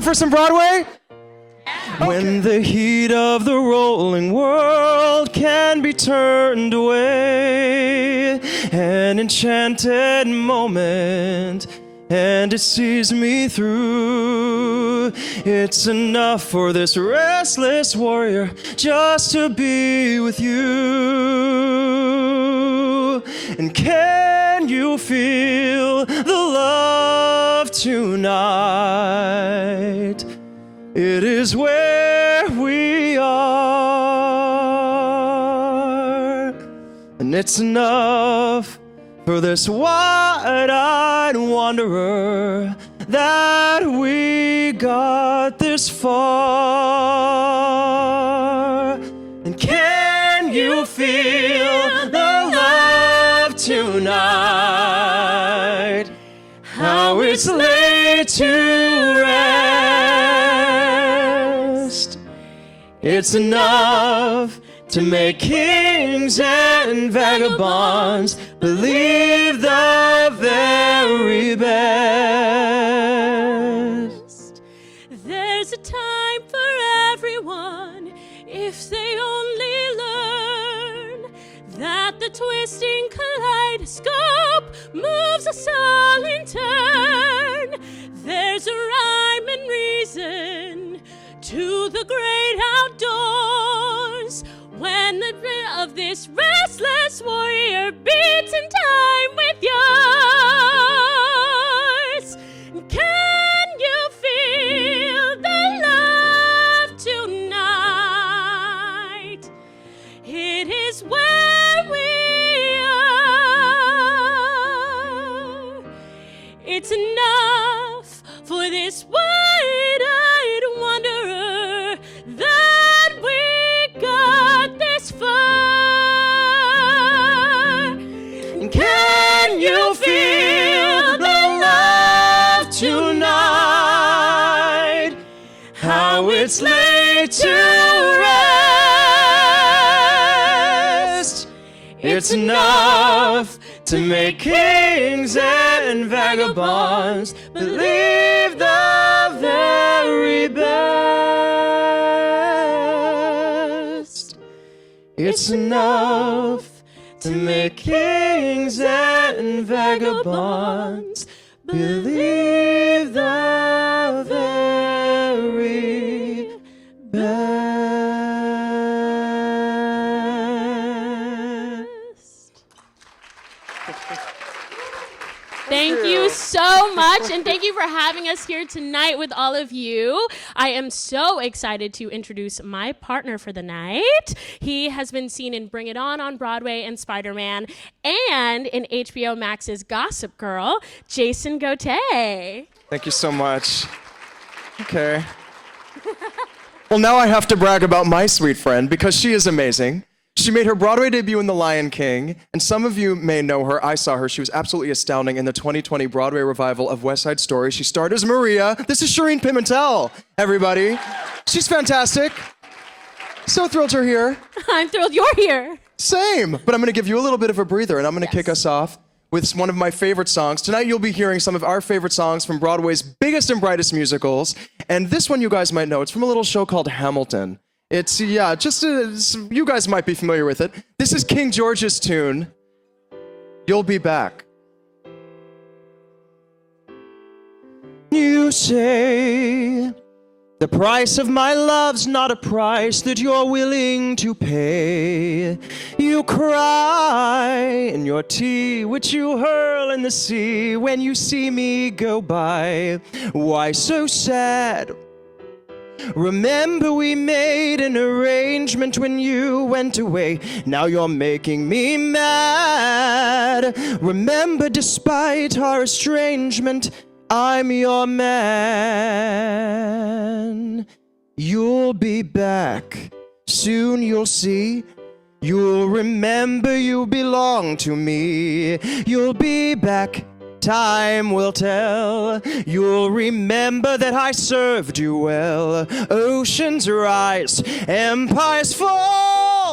for some Broadway? Okay. When the heat of the rolling world can be turned away, an enchanted moment, and it sees me through. It's enough for this restless warrior just to be with you. And can you feel the love tonight? It is where we are, and it's enough for this wide-eyed wanderer that we got this far. And can you feel the love tonight? How it's laid to rest. It's enough to make kings and vagabonds believe the very best. There's a time for everyone if they only learn that the twisting kaleidoscope moves us all in turn. There's a rhyme and reason to the great outdoors when the beat of this restless warrior beats in time with yours. Can you feel the love tonight? It is where we are. It's enough for this wide-eyed wanderer that we got this far. And can you feel the love tonight? How it's laid to rest. It's enough to make kings and vagabonds believe the very best. It's enough to make kings and vagabonds believe the very best. Thank you so much, and thank you for having us here tonight with all of you. I am so excited to introduce my partner for the night. He has been seen in Bring It On Broadway and Spider-Man, and in HBO Max's Gossip Girl, Jason Gauthier. Thank you so much. Okay. Well, now I have to brag about my sweet friend because she is amazing. She made her Broadway debut in The Lion King, and some of you may know her. I saw her. She was absolutely astounding in the 2020 Broadway revival of West Side Story. She starred as Maria. This is Shireen Pimentel, everybody. She's fantastic. So thrilled you're here. I'm thrilled you're here. Same. But I'm going to give you a little bit of a breather, and I'm going to kick us off with one of my favorite songs. Tonight you'll be hearing some of our favorite songs from Broadway's biggest and brightest musicals. And this one you guys might know. It's from a little show called Hamilton. It's, you guys might be familiar with it. This is King George's tune, You'll Be Back. You say, the price of my love's not a price that you're willing to pay. You cry in your tea, which you hurl in the sea when you see me go by. Why so sad? Remember we made an arrangement when you went away. Now you're making me mad. Remember, despite our estrangement, I'm your man. You'll be back. Soon you'll see. You'll remember you belong to me. You'll be back. Time will tell. You'll remember that I served you well. Oceans rise, empires fall.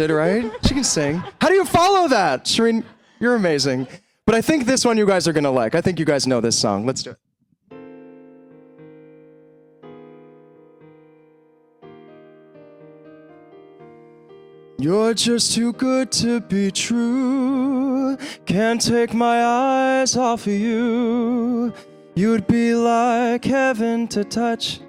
talented, right? She can sing. How do you follow that? Shireen, you're amazing. But I think this one you guys are going to like. I think you guys know this song. Let's do it. You're just too good to be true. Can't take my eyes off of you. You'd be like heaven to touch.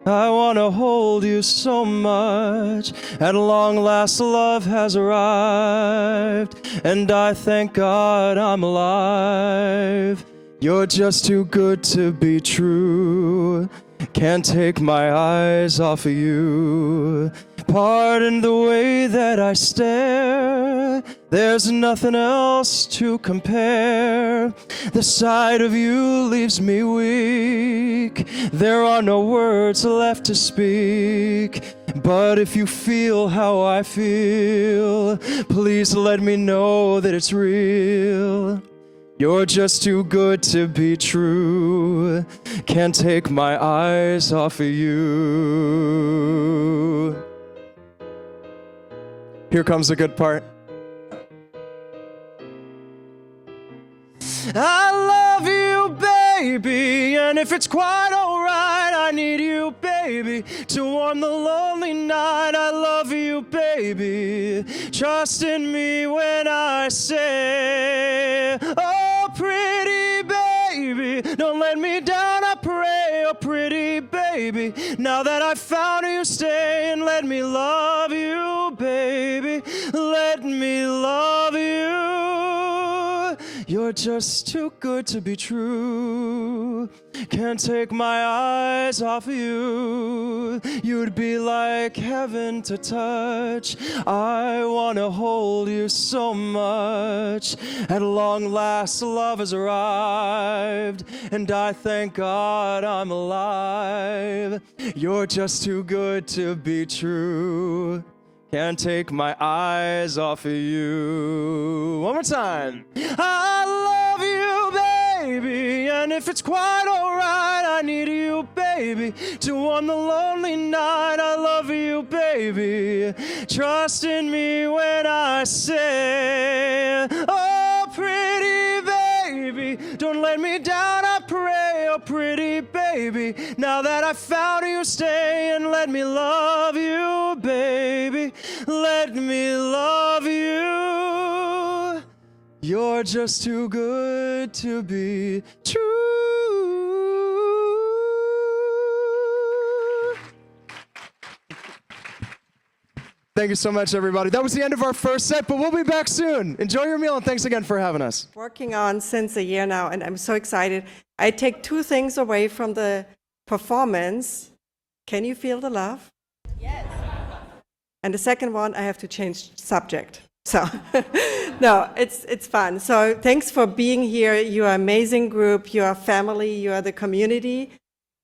I wanna hold you so much. At long last, love has arrived, and I thank God I'm alive. You're just too good to be true. Can't take my eyes off of you. Pardon the way that I stare. There's nothing else to compare. The sight of you leaves me weak. There are no words left to speak. But if you feel how I feel, please let me know that it's real. You're just too good to be true. Can't take my eyes off of you. Here comes the good part. I love you, baby, and if it's quite alright, I need you, baby, to warm the lonely night. I love you, baby. Trust in me when I say, oh, pretty baby, don't let me down, I pray, oh, pretty baby. Now that I've found you, stay and let me love you, baby. Let me love you. You're just too good to be true. Can't take my eyes off of you. You'd be like heaven to touch. I wanna hold you so much. At long last, love has arrived, and I thank God I'm alive. You're just too good to be true. Can't take my eyes off of you. One more time. I love you, baby, and if it's quite alright, I need you, baby, to warm the lonely night. I love you, baby. Trust in me when I say, oh, pretty baby, don't let me down, I pray, oh, pretty baby. Now that I found you, stay and let me love you, baby. Let me love you. You're just too good to be true. Thank you so much, everybody. That was the end of our first set, but we'll be back soon. Enjoy your meal, and thanks again for having us. Working on since a year now, and I'm so excited. I take two things away from the performance. Can you feel the love? Yes. And the second one, I have to change subject. So, no, it's fun. So thanks for being here. You are an amazing group. You are family. You are the community.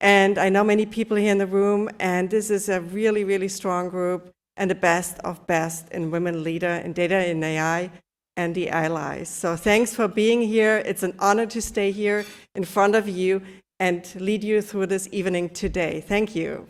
And I know many people here in the room, and this is a really, really strong group and the best of best in women leader in data and AI and the allies. So thanks for being here. It's an honor to stay here in front of you and lead you through this evening today. Thank you.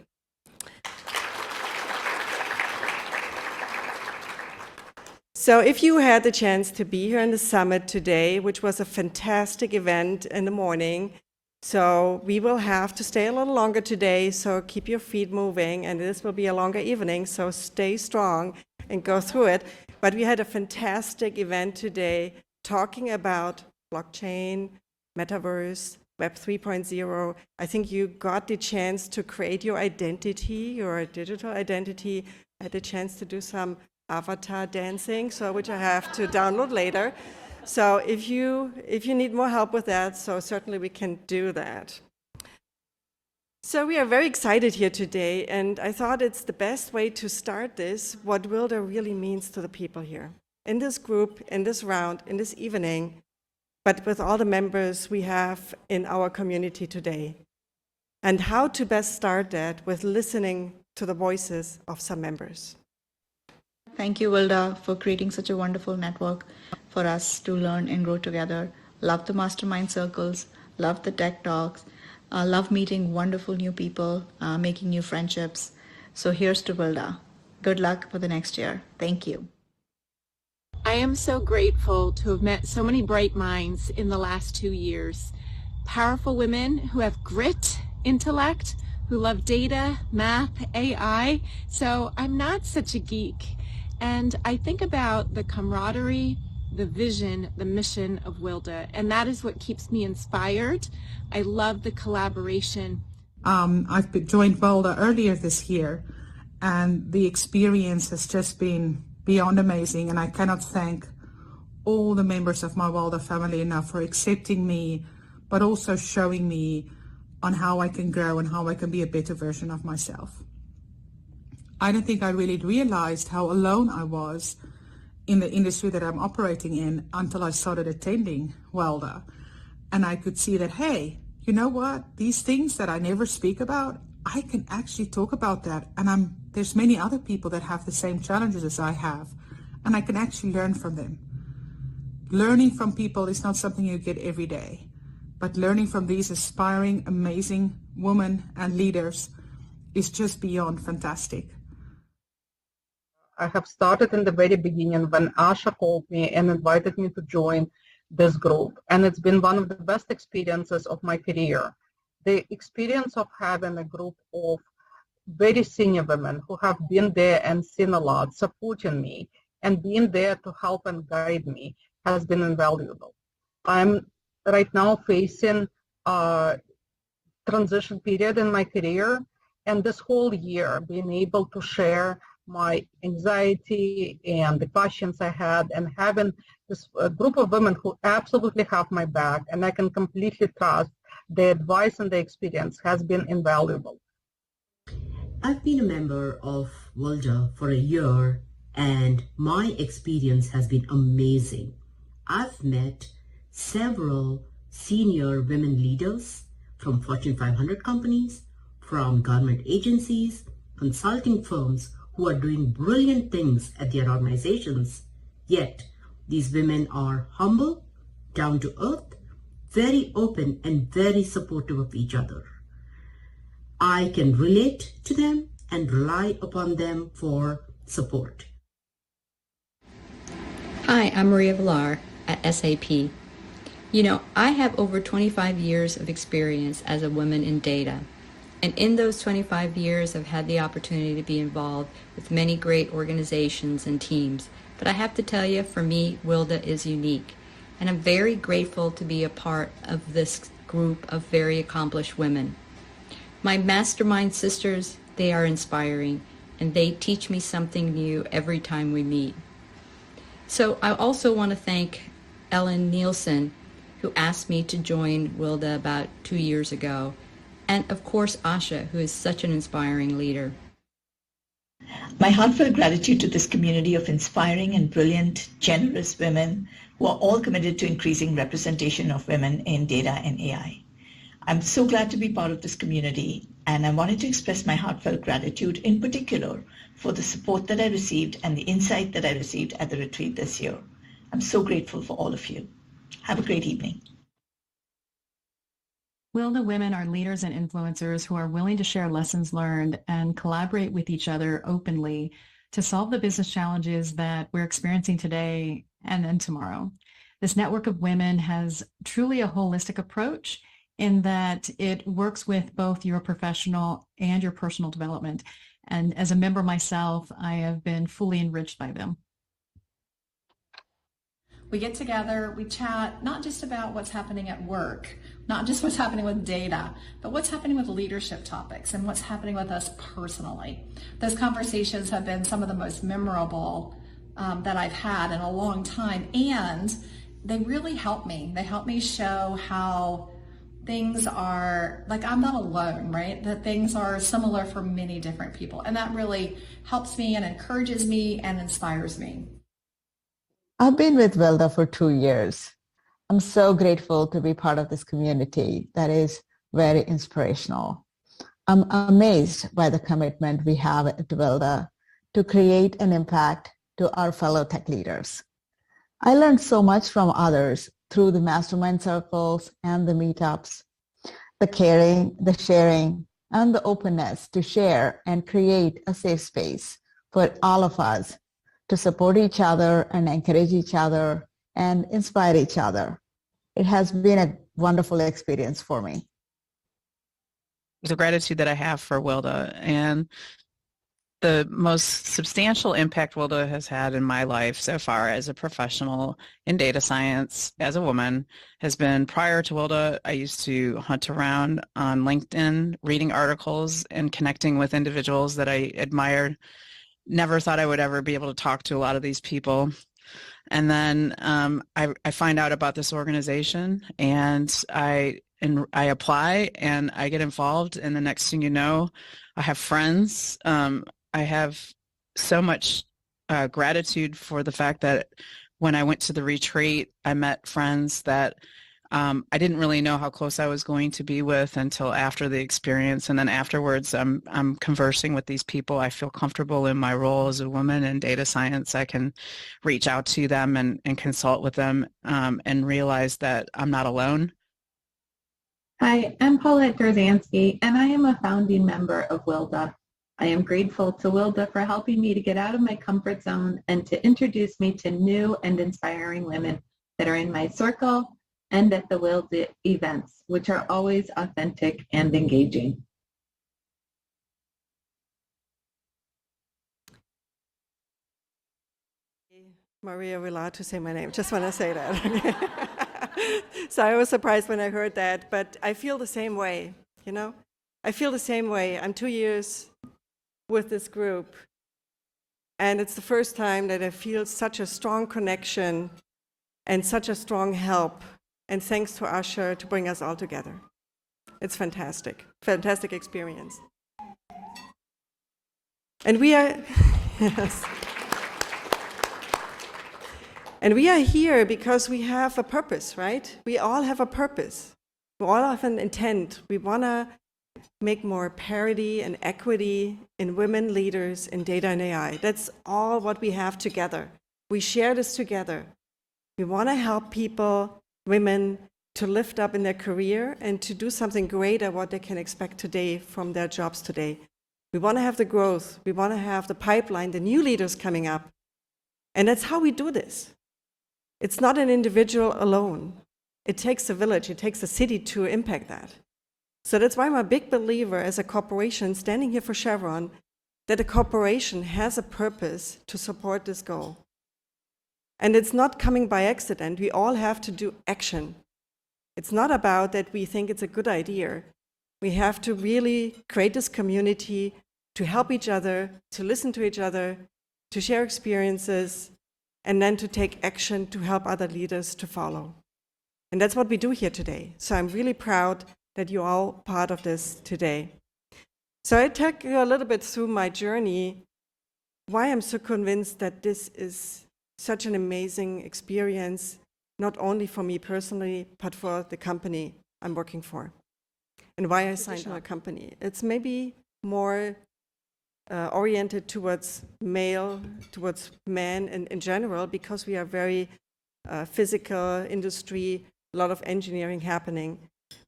So if you had the chance to be here in the summit today, which was a fantastic event in the morning, so we will have to stay a little longer today, so keep your feet moving, and this will be a longer evening, so stay strong and go through it. But we had a fantastic event today talking about blockchain, metaverse, Web 3.0. I think you got the chance to create your identity, your digital identity. I had the chance to do some avatar dancing, so which I have to download later. So if you need more help with that, so certainly we can do that. So we are very excited here today, and I thought it's the best way to start this, what WLDA really means to the people here. In this group, in this round, in this evening, but with all the members we have in our community today. And how to best start that with listening to the voices of some members. Thank you, WLDA, for creating such a wonderful network for us to learn and grow together. Love the mastermind circles, love the tech talks, love meeting wonderful new people, making new friendships. So here's to WLDA. Good luck for the next year. Thank you. I am so grateful to have met so many bright minds in the last 2 years. Powerful women who have grit, intellect, who love data, math, AI. So I'm not such a geek. And I think about the camaraderie, the vision, the mission of WLDA, and that is what keeps me inspired. I love the collaboration. I've joined WLDA earlier this year, and the experience has just been beyond amazing, and I cannot thank all the members of my WLDA family enough for accepting me, but also showing me on how I can grow and how I can be a better version of myself. I don't think I really realized how alone I was in the industry that I'm operating in until I started attending WLDA. And I could see that, hey, you know what? These things that I never speak about, I can actually talk about that. And there's many other people that have the same challenges as I have, and I can actually learn from them. Learning from people is not something you get every day, but learning from these aspiring, amazing women and leaders is just beyond fantastic. I have started in the very beginning when Asha called me and invited me to join this group. And it's been one of the best experiences of my career. The experience of having a group of very senior women who have been there and seen a lot, supporting me and being there to help and guide me has been invaluable. I'm right now facing a transition period in my career, and this whole year being able to share my anxiety and the questions I had, and having this group of women who absolutely have my back and I can completely trust their advice and their experience has been invaluable. I've been a member of WLDA for a year, and my experience has been amazing. I've met several senior women leaders from Fortune 500 companies, from government agencies, consulting firms who are doing brilliant things at their organizations. Yet, these women are humble, down to earth, very open, and very supportive of each other. I can relate to them and rely upon them for support. Hi, I'm Maria Villar at SAP. You know, I have over 25 years of experience as a woman in data. And in those 25 years, I've had the opportunity to be involved with many great organizations and teams. But I have to tell you, for me, WLDA is unique. And I'm very grateful to be a part of this group of very accomplished women. My mastermind sisters, they are inspiring, and they teach me something new every time we meet. So I also want to thank Ellen Nielsen, who asked me to join WLDA about 2 years ago, and of course Asha, who is such an inspiring leader. My heartfelt gratitude to this community of inspiring and brilliant, generous women who are all committed to increasing representation of women in data and AI. I'm so glad to be part of this community, and I wanted to express my heartfelt gratitude in particular for the support that I received and the insight that I received at the retreat this year. I'm so grateful for all of you. Have a great evening. WLDA women are leaders and influencers who are willing to share lessons learned and collaborate with each other openly to solve the business challenges that we're experiencing today and then tomorrow. This network of women has truly a holistic approach in that it works with both your professional and your personal development. And as a member myself, I have been fully enriched by them. We get together, we chat, not just about what's happening at work, not just what's happening with data, but what's happening with leadership topics and what's happening with us personally. Those conversations have been some of the most memorable that I've had in a long time, and they really help me. They help me show how things are, like, I'm not alone, right? That things are similar for many different people. And that really helps me and encourages me and inspires me. I've been with WLDA for 2 years. I'm so grateful to be part of this community that is very inspirational. I'm amazed by the commitment we have at WLDA to create an impact to our fellow tech leaders. I learned so much from others through the mastermind circles and the meetups, the caring, the sharing, and the openness to share and create a safe space for all of us to support each other and encourage each other and inspire each other. It has been a wonderful experience for me. The gratitude that I have for WLDA and the most substantial impact WLDA has had in my life so far as a professional in data science as a woman has been prior to WLDA. I used to hunt around on LinkedIn, reading articles and connecting with individuals that I admired. Never thought I would ever be able to talk to a lot of these people. And then I find out about this organization and I apply and I get involved, and the next thing you know, I have friends. I have so much gratitude for the fact that when I went to the retreat, I met friends that I didn't really know how close I was going to be with until after the experience. And then afterwards, I'm conversing with these people. I feel comfortable in my role as a woman in data science. I can reach out to them and consult with them and realize that I'm not alone. Hi, I'm Paulette Garzansky, and I am a founding member of WLDA. I am grateful to WLDA for helping me to get out of my comfort zone and to introduce me to new and inspiring women that are in my circle and at the WLDA events, which are always authentic and engaging. Maria, we're allowed to say my name. Just want to say that. So I was surprised when I heard that, but I feel the same way, you know? I feel the same way. I'm 2 years with this group, and it's the first time that I feel such a strong connection and such a strong help, and thanks to Asha to bring us all together. It's fantastic, fantastic experience. And we are, yes. And we are here because we have a purpose, right? We all have a purpose. We all have an intent. We want to make more parity and equity in women leaders in data and AI. That's all what we have together. We share this together. We want to help people, women, to lift up in their career and to do something greater what they can expect today from their jobs today. We want to have the growth. We want to have the pipeline, the new leaders coming up. And that's how we do this. It's not an individual alone. It takes a village, it takes a city to impact that. So that's why I'm a big believer as a corporation, standing here for Chevron, that a corporation has a purpose to support this goal. And it's not coming by accident. We all have to do action. It's not about that we think it's a good idea. We have to really create this community to help each other, to listen to each other, to share experiences, and then to take action to help other leaders to follow. And that's what we do here today. So I'm really proud that you're all part of this today. So I take you a little bit through my journey, why I'm so convinced that this is such an amazing experience, not only for me personally, but for the company I'm working for, and why I signed on a company. It's maybe more oriented towards towards men in general, because we are very physical industry, a lot of engineering happening.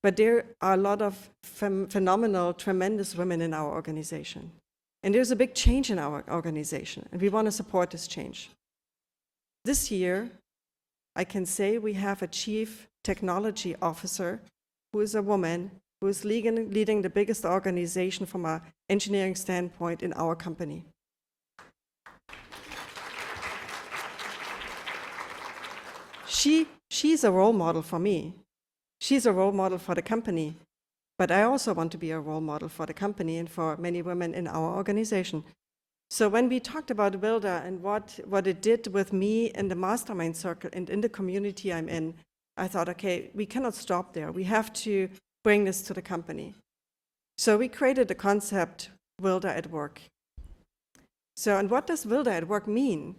But there are a lot of phenomenal, tremendous women in our organization. And there's a big change in our organization, and we want to support this change. This year, I can say we have a chief technology officer who is a woman who is leading the biggest organization from an engineering standpoint in our company. She's a role model for me. She's a role model for the company. But I also want to be a role model for the company and for many women in our organization. So when we talked about WLDA and what it did with me in the mastermind circle and in the community I'm in, I thought, okay, we cannot stop there. We have to bring this to the company. So we created the concept WLDA at Work. So, and what does WLDA at Work mean?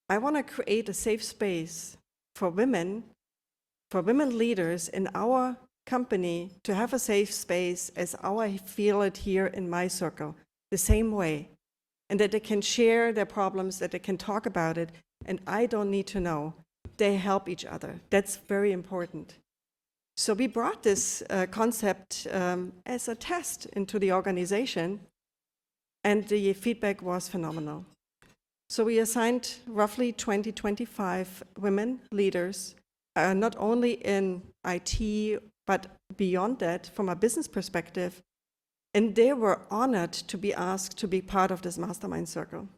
I want to create a safe space for women leaders in our company to have a safe space as I feel it here in my circle, the same way. And that they can share their problems, that they can talk about it, and I don't need to know. They help each other. That's very important. So we brought this concept as a test into the organization, and the feedback was phenomenal. So we assigned roughly 20, 25 women leaders, not only in IT, but beyond that, from a business perspective. And they were honored to be asked to be part of this mastermind circle.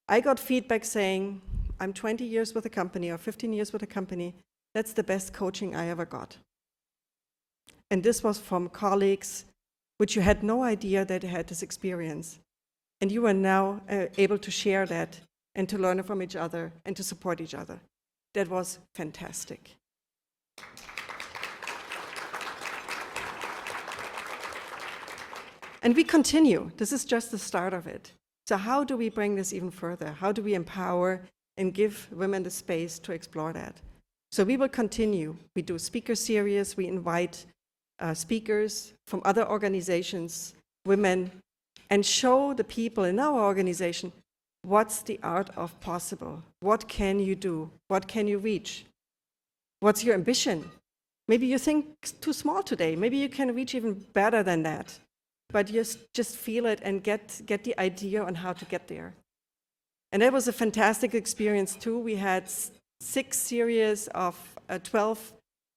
I got feedback saying, I'm 20 years with a company or 15 years with a company. That's the best coaching I ever got. And this was from colleagues which you had no idea that they had this experience. And you are now able to share that and to learn from each other and to support each other. That was fantastic. And we continue. This is just the start of it. So how do we bring this even further? How do we empower and give women the space to explore that? So we will continue. We do speaker series. We invite speakers from other organizations, women, and show the people in our organization what's the art of possible. What can you do? What can you reach? What's your ambition? Maybe you think too small today. Maybe you can reach even better than that. But just feel it and get the idea on how to get there. And that was a fantastic experience too. We had 6 series of 12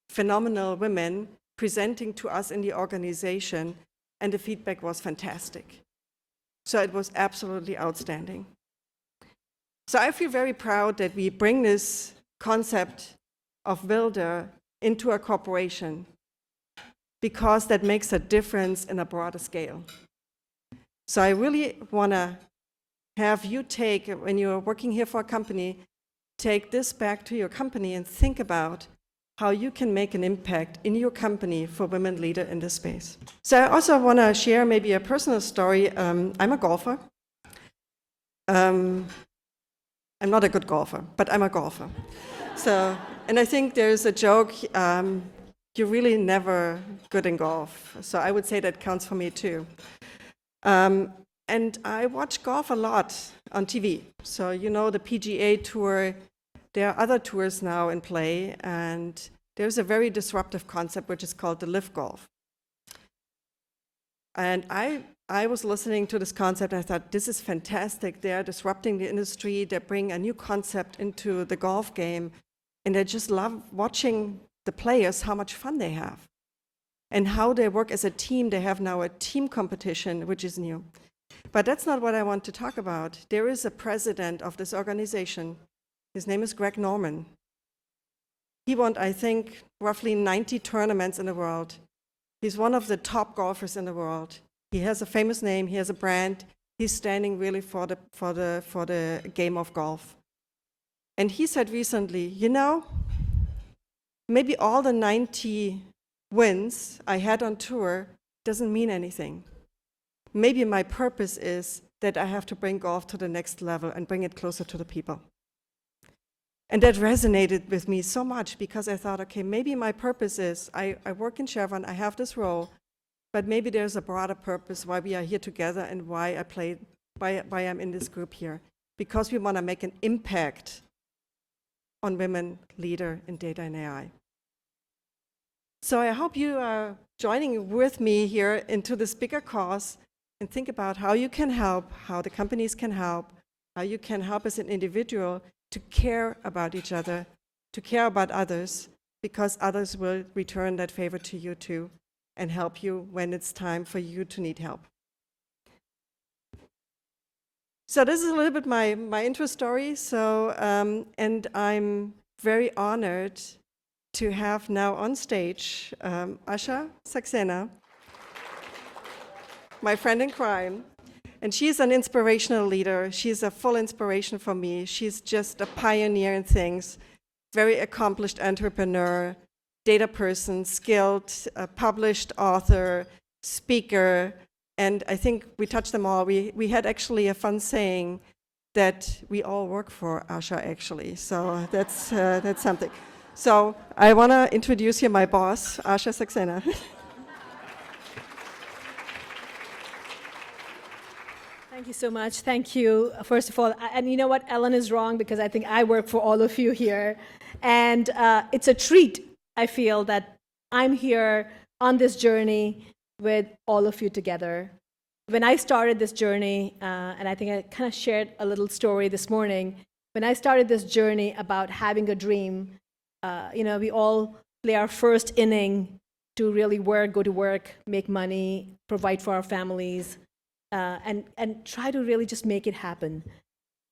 phenomenal women presenting to us in the organization, and the feedback was fantastic. So it was absolutely outstanding. So I feel very proud that we bring this concept of WLDA into a corporation, because that makes a difference in a broader scale. So I really want to have you take, when you're working here for a company, take this back to your company and think about how you can make an impact in your company for women leader in this space. So I also want to share maybe a personal story. I'm a golfer. I'm not a good golfer, but I'm a golfer. So, and I think there's a joke, you're really never good in golf. So I would say that counts for me too. And I watch golf a lot on TV. So you know the PGA Tour, there are other tours now in play, and there's a very disruptive concept which is called the live golf. And I was listening to this concept and I thought, this is fantastic. They're disrupting the industry, they bring a new concept into the golf game, and I just love watching the players, how much fun they have and how they work as a team. They have now a team competition, which is new. But that's not what I want to talk about. There is a president of this organization. His name is Greg Norman. He won, I think, roughly 90 tournaments in the world. He's one of the top golfers in the world. He has a famous name, he has a brand. He's standing really for the game of golf. And he said recently, you know, maybe all the 90 wins I had on tour doesn't mean anything. Maybe my purpose is that I have to bring golf to the next level and bring it closer to the people. And that resonated with me so much, because I thought, okay, maybe my purpose is, I work in Chevron, I have this role, but maybe there's a broader purpose why we are here together and why I'm in this group here. Because we want to make an impact on women leader in data and AI. So I hope you are joining with me here into this bigger cause and think about how you can help, how the companies can help, how you can help as an individual to care about each other, to care about others, because others will return that favor to you too and help you when it's time for you to need help. So this is a little bit my intro story. So, and I'm very honored to have now on stage Asha Saxena, my friend in crime. And she's an inspirational leader. She's a full inspiration for me. She's just a pioneer in things, very accomplished entrepreneur, data person, skilled, published author, speaker, and I think we touched them all. We had actually a fun saying that we all work for Asha, actually. So that's something. So I want to introduce here my boss, Asha Saxena. Thank you so much. Thank you, first of all. And you know what? Ellen is wrong, because I think I work for all of you here. And it's a treat, I feel, that I'm here on this journey with all of you together. when I started this journey, and I think I kind of shared a little story this morning, when I started this journey about having a dream, we all play our first inning to really work, go to work, make money, provide for our families, and try to really just make it happen.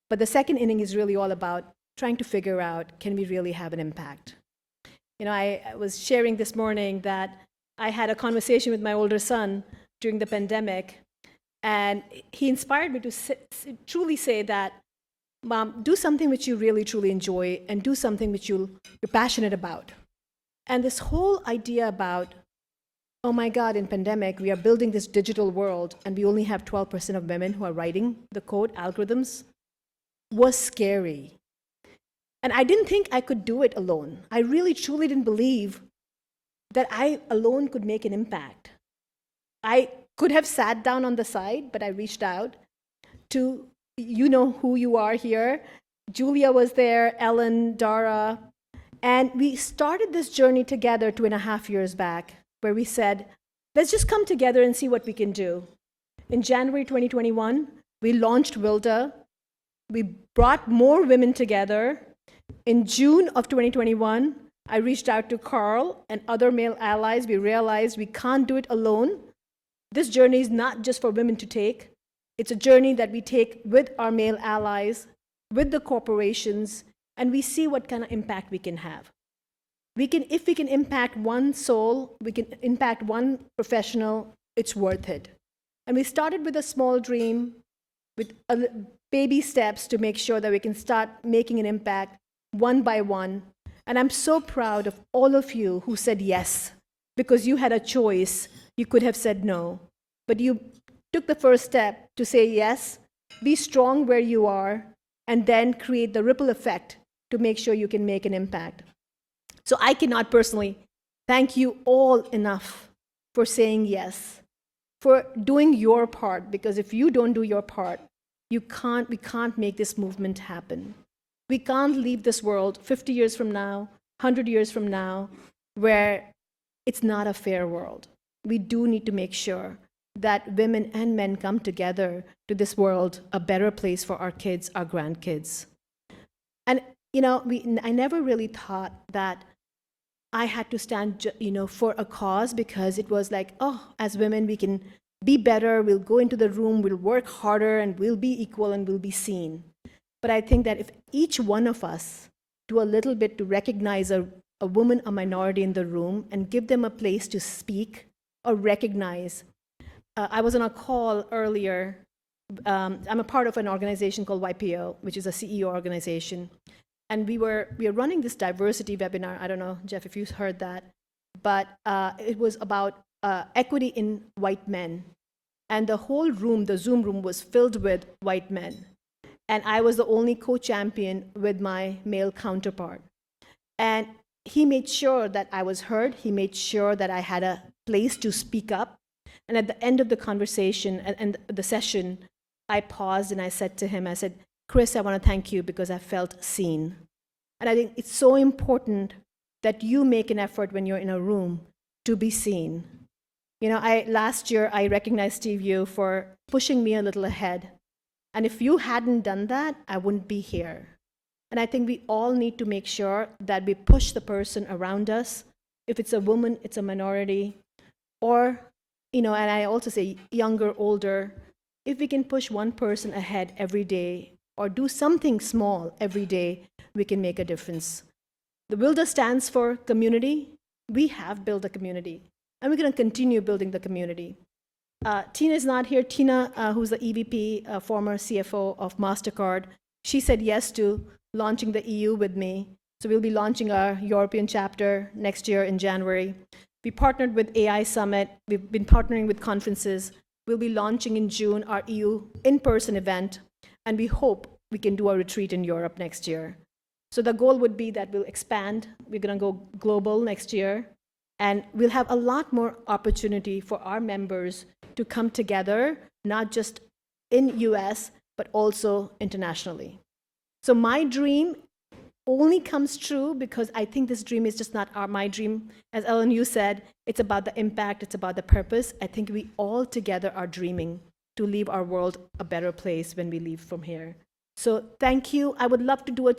But the second inning is really all about trying to figure out, can we really have an impact? I was sharing this morning that I had a conversation with my older son during the pandemic, and he inspired me to truly say that, Mom, do something which you really, truly enjoy and do something which you're passionate about. And this whole idea about, oh my God, in pandemic, we are building this digital world and we only have 12% of women who are writing the code algorithms was scary. And I didn't think I could do it alone. I really, truly didn't believe that I alone could make an impact. I could have sat down on the side, but I reached out to, you know who you are here. Julia was there, Ellen, Dara, and we started this journey together 2.5 years back, where we said, let's just come together and see what we can do. In January 2021, we launched WLDA. We brought more women together. In June of 2021, I reached out to Carl and other male allies. We realized we can't do it alone. This journey is not just for women to take. It's a journey that we take with our male allies, with the corporations, and we see what kind of impact we can have. If we can impact one soul, we can impact one professional, it's worth it. And we started with a small dream, with baby steps to make sure that we can start making an impact one by one. And I'm so proud of all of you who said yes, because you had a choice. You could have said no, but you took the first step to say yes, be strong where you are, and then create the ripple effect to make sure you can make an impact. So I cannot personally thank you all enough for saying yes, for doing your part, because if you don't do your part, we can't make this movement happen. We can't leave this world 50 years from now, 100 years from now, where it's not a fair world. We do need to make sure that women and men come together to this world, a better place for our kids, our grandkids. And, I never really thought that I had to stand, for a cause, because it was like, oh, as women, we can be better, we'll go into the room, we'll work harder, and we'll be equal and we'll be seen. But I think that if each one of us do a little bit to recognize a woman, a minority in the room, and give them a place to speak or recognize. I was on a call earlier. I'm a part of an organization called YPO, which is a CEO organization. And we are running this diversity webinar. I don't know, Jeff, if you've heard that. But it was about equity in white men. And the whole room, the Zoom room, was filled with white men. And I was the only co-champion with my male counterpart. And he made sure that I was heard. He made sure that I had a place to speak up. And at the end of the conversation and the session, I paused and I said to him, I said, Chris, I want to thank you because I felt seen. And I think it's so important that you make an effort when you're in a room to be seen. Last year, I recognized Steve Yu for pushing me a little ahead. And if you hadn't done that, I wouldn't be here. And I think we all need to make sure that we push the person around us. If it's a woman, it's a minority, or, and I also say younger, older, if we can push one person ahead every day or do something small every day, we can make a difference. The WLDA stands for community. We have built a community, and we're going to continue building the community. Tina is not here. Tina, who's the EVP, former CFO of MasterCard, she said yes to launching the EU with me. So we'll be launching our European chapter next year in January. We partnered with AI Summit. We've been partnering with conferences. We'll be launching in June our EU in-person event, and we hope we can do a retreat in Europe next year. So the goal would be that we'll expand. We're going to go global next year, and we'll have a lot more opportunity for our members to come together, not just in US, but also internationally. So my dream only comes true because I think this dream is just not my dream. As Ellen, you said, it's about the impact, it's about the purpose. I think we all together are dreaming. to leave our world a better place when we leave from here. So thank you. I would love to do a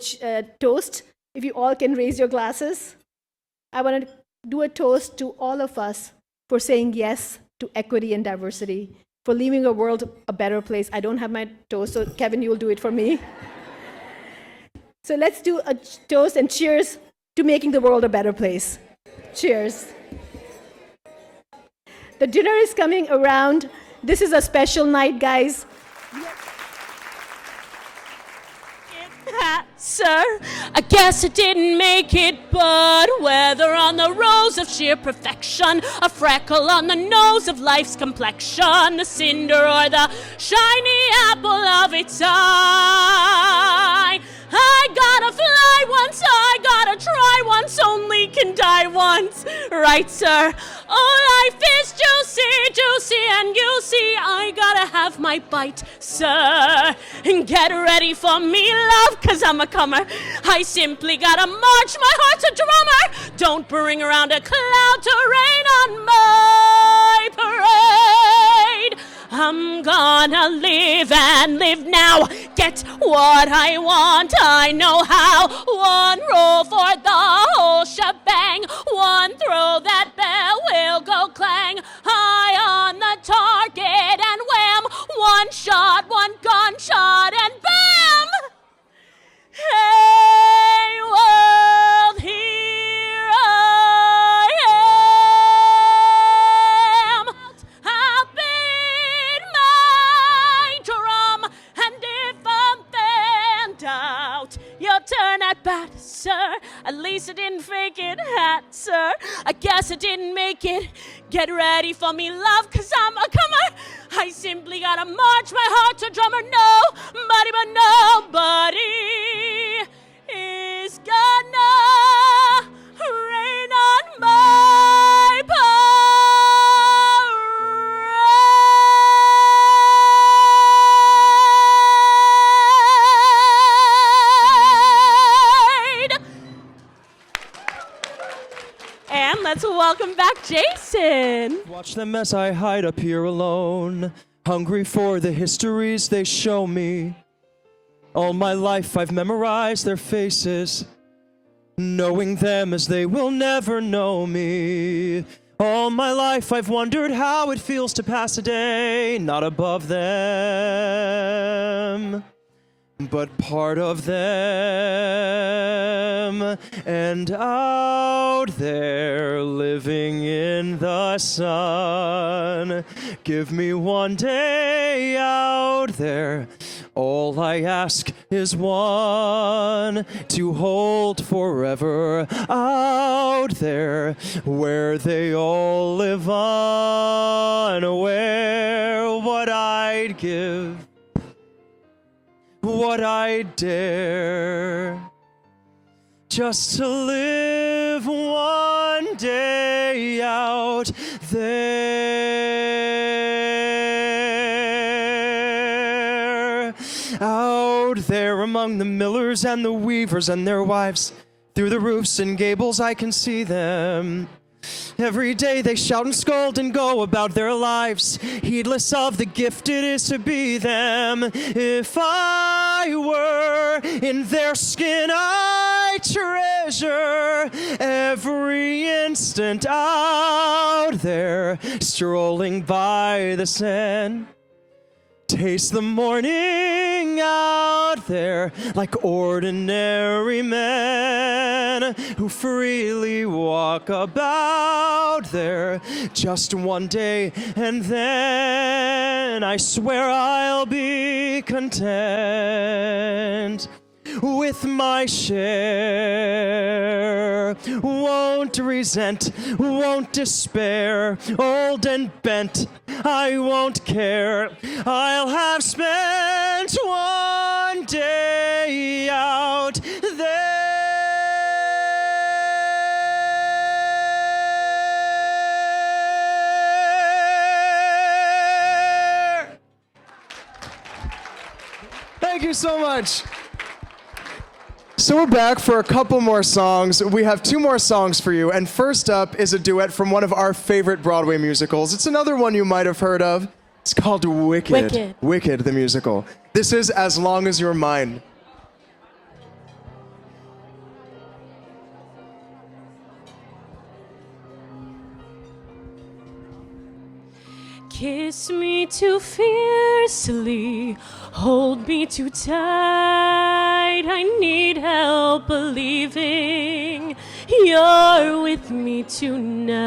toast. If you all can raise your glasses. I want to do a toast to all of us for saying yes to equity and diversity, for leaving a world a better place. I don't have my toast, so Kevin, you will do it for me. So let's do a toast and cheers to making the world a better place. Cheers. The dinner is coming around. This is a special night, guys. Sir, I guess I didn't make it, but whether on the rose of sheer perfection, a freckle on the nose of life's complexion, the cinder or the shiny apple of its eye, I gotta fly once, I gotta try once, only can die once, right, sir? Oh, life is juicy, juicy, and you see, I gotta have my bite, sir. And get ready for me, love, 'cause I'm a comer. I simply gotta march, my heart's a drummer. Don't bring around a cloud to rain on my parade. I'm gonna live and live now. Get what I want, I know how. One roll for the whole shebang. One throw, that bell will go clang. High on the target and wham. One shot, one gunshot and bam! Hey world, here I am. I'll beat my drum, and if I'm fanned out, you'll turn at bat, sir. At least I didn't fake it, hat, sir. I guess I didn't make it. Get ready for me, love, 'cause I'm a comer. I simply gotta march my heart to drummer. Nobody but nobody is gonna rain on my parade. And let's welcome back Jason. Watch them as I hide up here alone, hungry for the histories they show me. All my life I've memorized their faces, knowing them as they will never know me. All my life I've wondered how it feels to pass a day not above them, but part of them. And out there living in the sun, give me one day out there. All I ask is one to hold forever out there, where they all live unaware. What I'd give, what I'd dare, just to live one day out there. Out there among the millers and the weavers and their wives, through the roofs and gables I can see them. Every day they shout and scold and go about their lives, heedless of the gift it is to be them. If I were in their skin, I'd treasure every instant out there, strolling by the sand. Taste the morning out there like ordinary men who freely walk about there. Just one day and then I swear I'll be content with my share. Won't resent, won't despair, old and bent, I won't care. I'll have spent one day out there. Thank you so much. So we're back for a couple more songs. We have two more songs for you, and first up is a duet from one of our favorite Broadway musicals. It's another one you might have heard of. It's called Wicked. Wicked. Wicked, the musical. This is As Long As You're Mine. Kiss me too fiercely, hold me too tight. I need help believing you're with me tonight.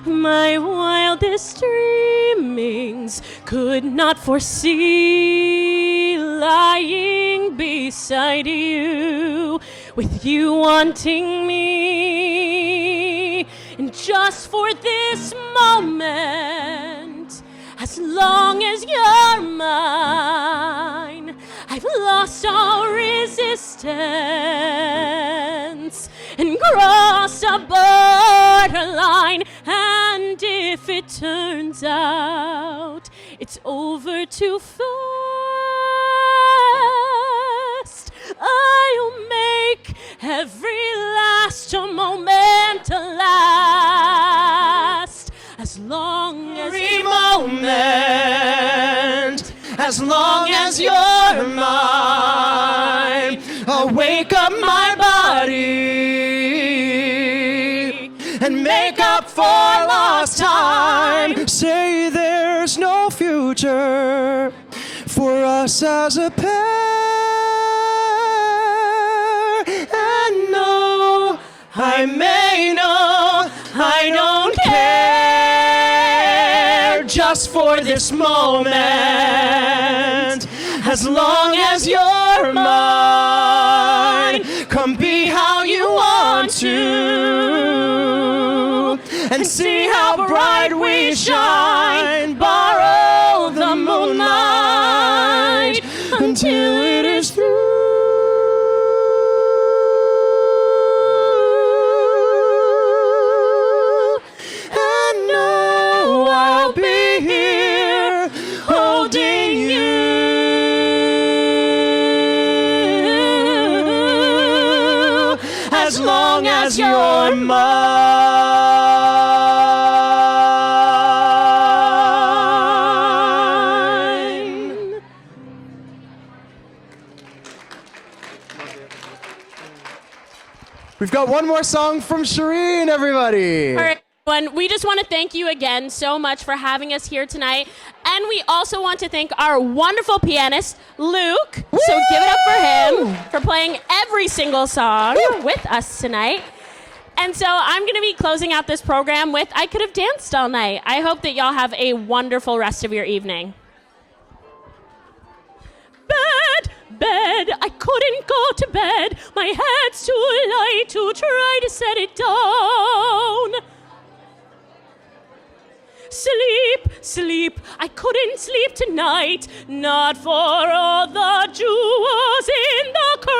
My wildest dreamings could not foresee lying beside you, with you wanting me. And just for this moment, as long as you're mine, I've lost all resistance and crossed a borderline. And if it turns out it's over too fast, I'll make every last moment last. As long as Every moment, as long as you're mine, I'll wake up my body and make up for lost time. Say there's no future for us as a pair. And no, I may know I don't care. Just for this moment, as long as you're mine, come be how you want to, and see how bright we shine. Borrow the moonlight until it is through. And know I'll be here holding you as long as you're mine. We've got one more song from Shireen, everybody. All right, everyone, we just want to thank you again so much for having us here tonight. And we also want to thank our wonderful pianist, Luke. Woo! So give it up for him for playing every single song with us tonight. And so I'm going to be closing out this program with I Could Have Danced All Night. I hope that y'all have a wonderful rest of your evening. Bed, I couldn't go to bed. My head's too light to try to set it down. Sleep, I couldn't sleep tonight. Not for all the jewels in the crown.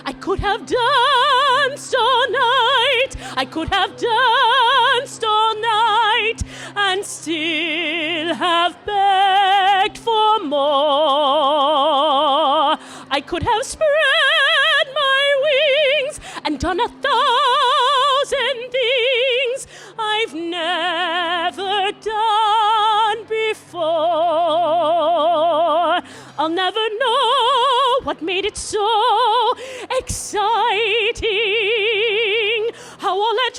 I could have danced all night. I could have danced all night and still have begged for more. I could have spread my wings and done 1,000 things I've never done before. I'll never know what made it so exciting. How all at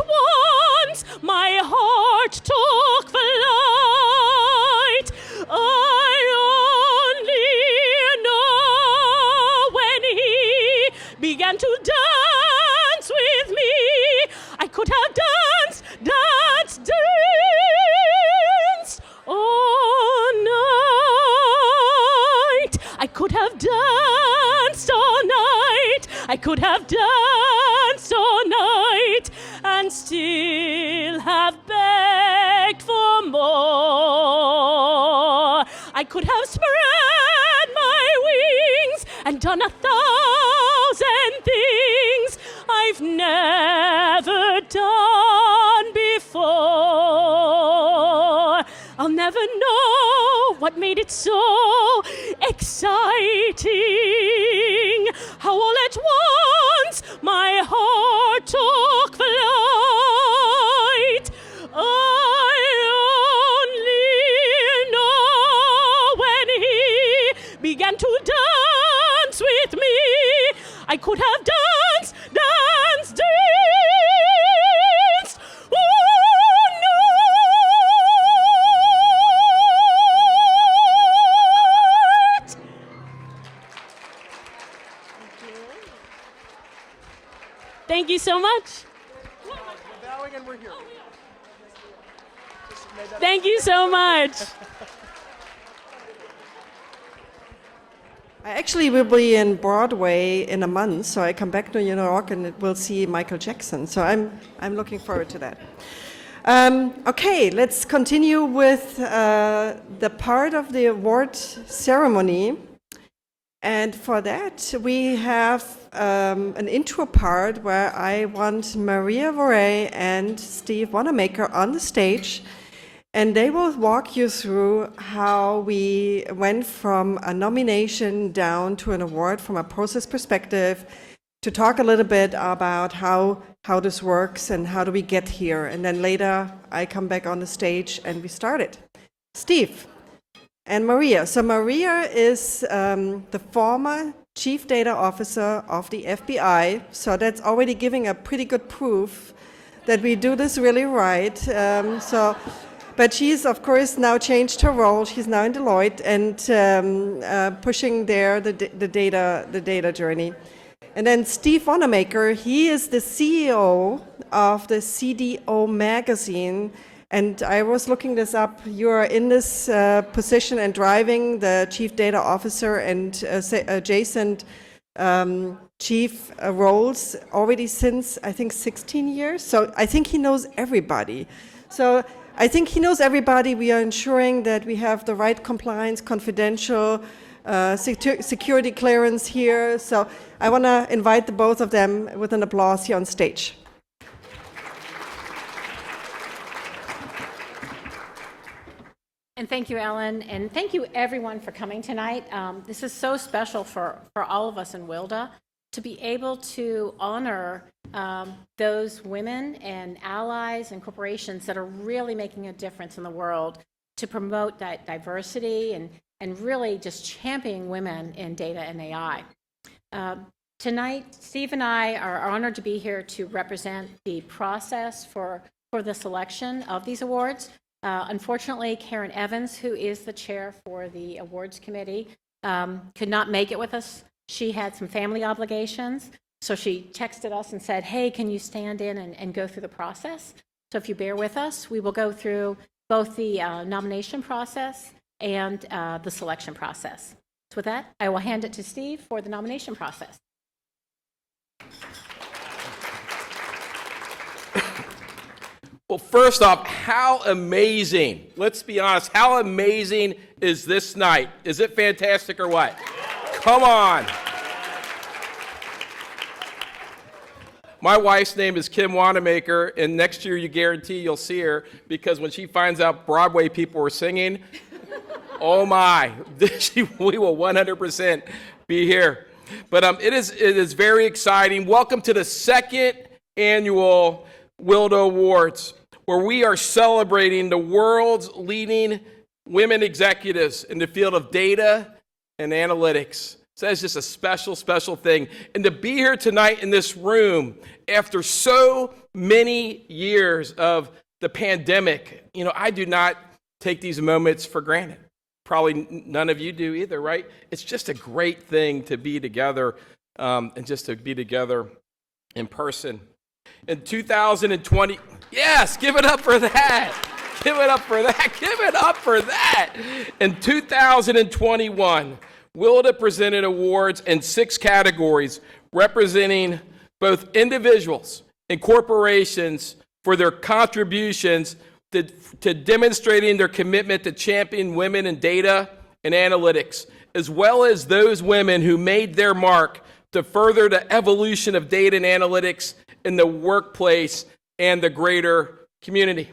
once my heart took flight. I only know when he began to dance with me. I could have danced all night. I could have danced all night. I could have danced all night and still have begged for more. I could have spread my wings and done 1,000 things I've never done before. I'll never know what made it so exciting. How all at once my heart took flight. dance, dance. Oh, Lord. Thank you so much. Thank you so much. I actually will be in Broadway in a month, so I come back to New York and we'll see Michael Jackson. So I'm looking forward to that. Okay, let's continue with the part of the award ceremony. And for that, we have an intro part where I want Maria Vorey and Steve Wanamaker on the stage, and they will walk you through how we went from a nomination down to an award from a process perspective, to talk a little bit about how this works and how do we get here. And then later, I come back on the stage and we start it. Steve and Maria. So Maria is the former Chief Data Officer of the FBI. So that's already giving a pretty good proof that we do this really right. But she's, of course, now changed her role. She's now in Deloitte and pushing there the data journey. And then Steve Wanamaker, he is the CEO of the CDO magazine. And I was looking this up. You are in this position and driving the Chief Data Officer and adjacent chief roles already since, I think, 16 years. So I think he knows everybody. So I think he knows everybody. We are ensuring that we have the right compliance, confidential, security clearance here. So I want to invite the both of them with an applause here on stage. And thank you, Ellen, and thank you everyone for coming tonight. This is so special for all of us in WLDA to be able to honor those women and allies and corporations that are really making a difference in the world to promote that diversity and really just championing women in data and AI. Tonight, Steve and I are honored to be here to represent the process for the selection of these awards. Unfortunately, Karen Evans, who is the chair for the awards committee, could not make it with us. She had some family obligations, so she texted us and said, hey, can you stand in and go through the process? So if you bear with us, we will go through both the nomination process and the selection process. So with that, I will hand it to Steve for the nomination process. Well, first off, how amazing, let's be honest, how amazing is this night? Is it fantastic or what? Come on. My wife's name is Kim Wanamaker, and next year you guarantee you'll see her, because when she finds out Broadway people are singing, oh my, we will 100% be here. But it is very exciting. Welcome to the second annual WLDA Awards, where we are celebrating the world's leading women executives in the field of data and analytics. So that's just a special, special thing. And to be here tonight in this room after so many years of the pandemic, I do not take these moments for granted. Probably none of you do either, right? It's just a great thing to be together and just to be together in person. In 2020, yes, give it up for that. Give it up for that. Give it up for that. In 2021, WLDA presented awards in 6 categories representing both individuals and corporations for their contributions to demonstrating their commitment to champion women in data and analytics, as well as those women who made their mark to further the evolution of data and analytics in the workplace and the greater community.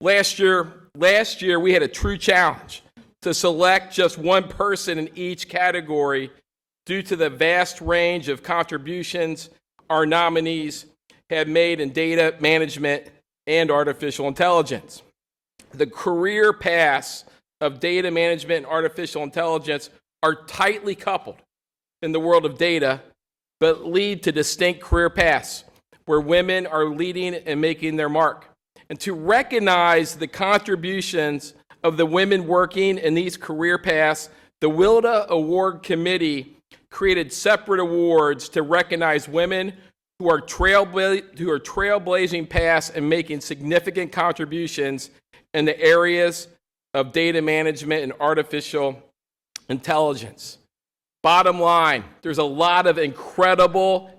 Last year we had a true challenge to select just one person in each category due to the vast range of contributions our nominees have made in data management and artificial intelligence. The career paths of data management and artificial intelligence are tightly coupled in the world of data but lead to distinct career paths where women are leading and making their mark. And to recognize the contributions of the women working in these career paths, the WLDA Award Committee created separate awards to recognize women who are trailblazing paths and making significant contributions in the areas of data management and artificial intelligence. Bottom line, there's a lot of incredible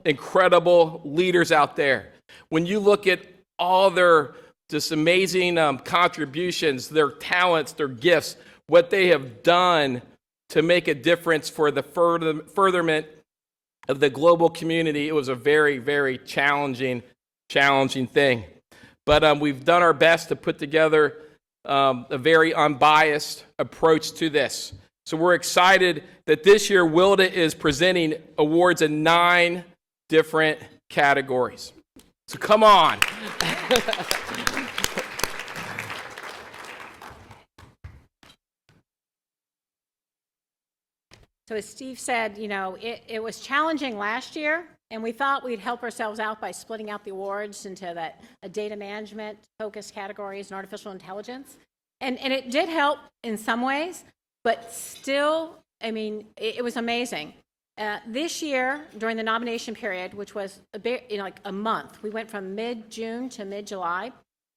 leaders out there. When you look at all their just amazing contributions, their talents, their gifts, what they have done to make a difference for the furtherment of the global community, it was a very, very challenging thing. But we've done our best to put together a very unbiased approach to this. So we're excited that this year WLDA is presenting awards in 9 different categories. So come on. So as Steve said, you know, it was challenging last year, and we thought we'd help ourselves out by splitting out the awards into a data management focused categories and artificial intelligence. And it did help in some ways, but still, I mean, it was amazing. This year, during the nomination period, which was like a month, we went from mid-June to mid-July,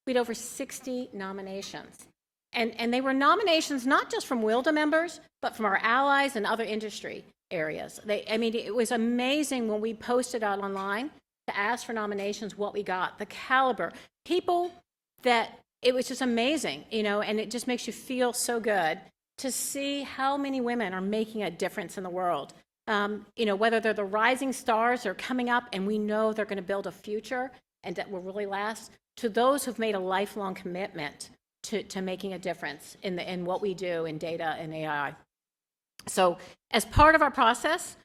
we had over 60 nominations. And they were nominations not just from WLDA members, but from our allies and other industry areas. I mean, it was amazing when we posted out online to ask for nominations, what we got, the caliber, people that it was just amazing, you know, and it just makes you feel so good to see how many women are making a difference in the world. You know, whether they're the rising stars that are coming up and we know they're going to build a future and that will really last, to those who've made a lifelong commitment to making a difference in what we do in data and AI. So as part of our process,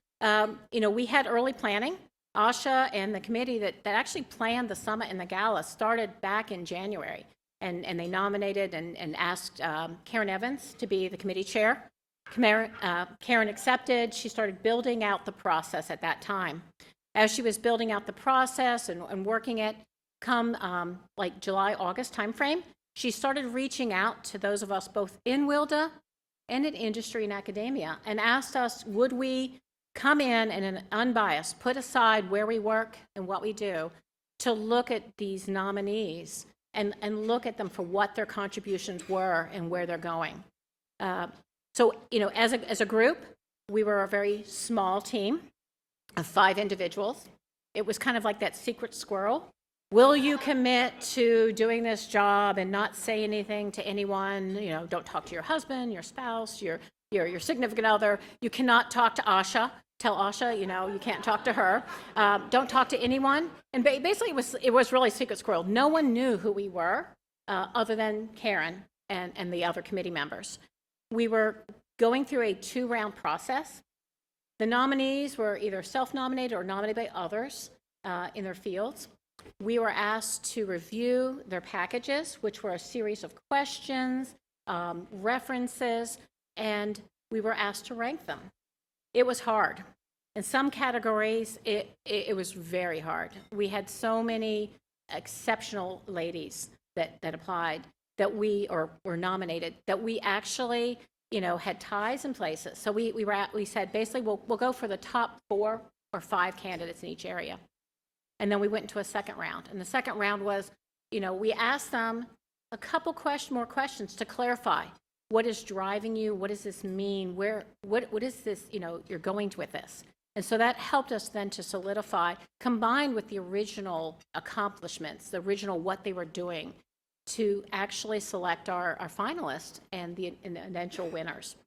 you know, we had early planning. Asha and the committee that actually planned the summit and the gala started back in January. And they nominated and asked Karen Evans to be the committee chair. Karen accepted. She started building out the process at that time. As she was building out the process and working it, come like July, August timeframe, she started reaching out to those of us both in WLDA and in industry and academia and asked us, would we come in and an unbiased, put aside where we work and what we do to look at these nominees and look at them for what their contributions were and where they're going. So, you know, as a group, we were a very small team of 5 individuals. It was kind of like that secret squirrel. Will you commit to doing this job and not say anything to anyone? You know, don't talk to your husband, your spouse, your significant other. You cannot talk to Asha. Tell Asha, you know, you can't talk to her. Don't talk to anyone. And basically, it was really secret squirrel. No one knew who we were other than Karen and the other committee members. We were going through a 2-round process. The nominees were either self-nominated or nominated by others in their fields. We were asked to review their packages, which were a series of questions, references, and we were asked to rank them. It was hard. In some categories, it was very hard. We had so many exceptional ladies that applied that we were nominated that we actually, you know, had ties in places. So we said basically we'll go for the top 4 or 5 candidates in each area. And then we went into a second round. And the second round was, you know, we asked them a couple more questions to clarify. What is driving you? What does this mean? What is this, you know, you're going with this? And so that helped us then to solidify, combined with the original accomplishments, the original what they were doing, to actually select our finalists and the eventual winners.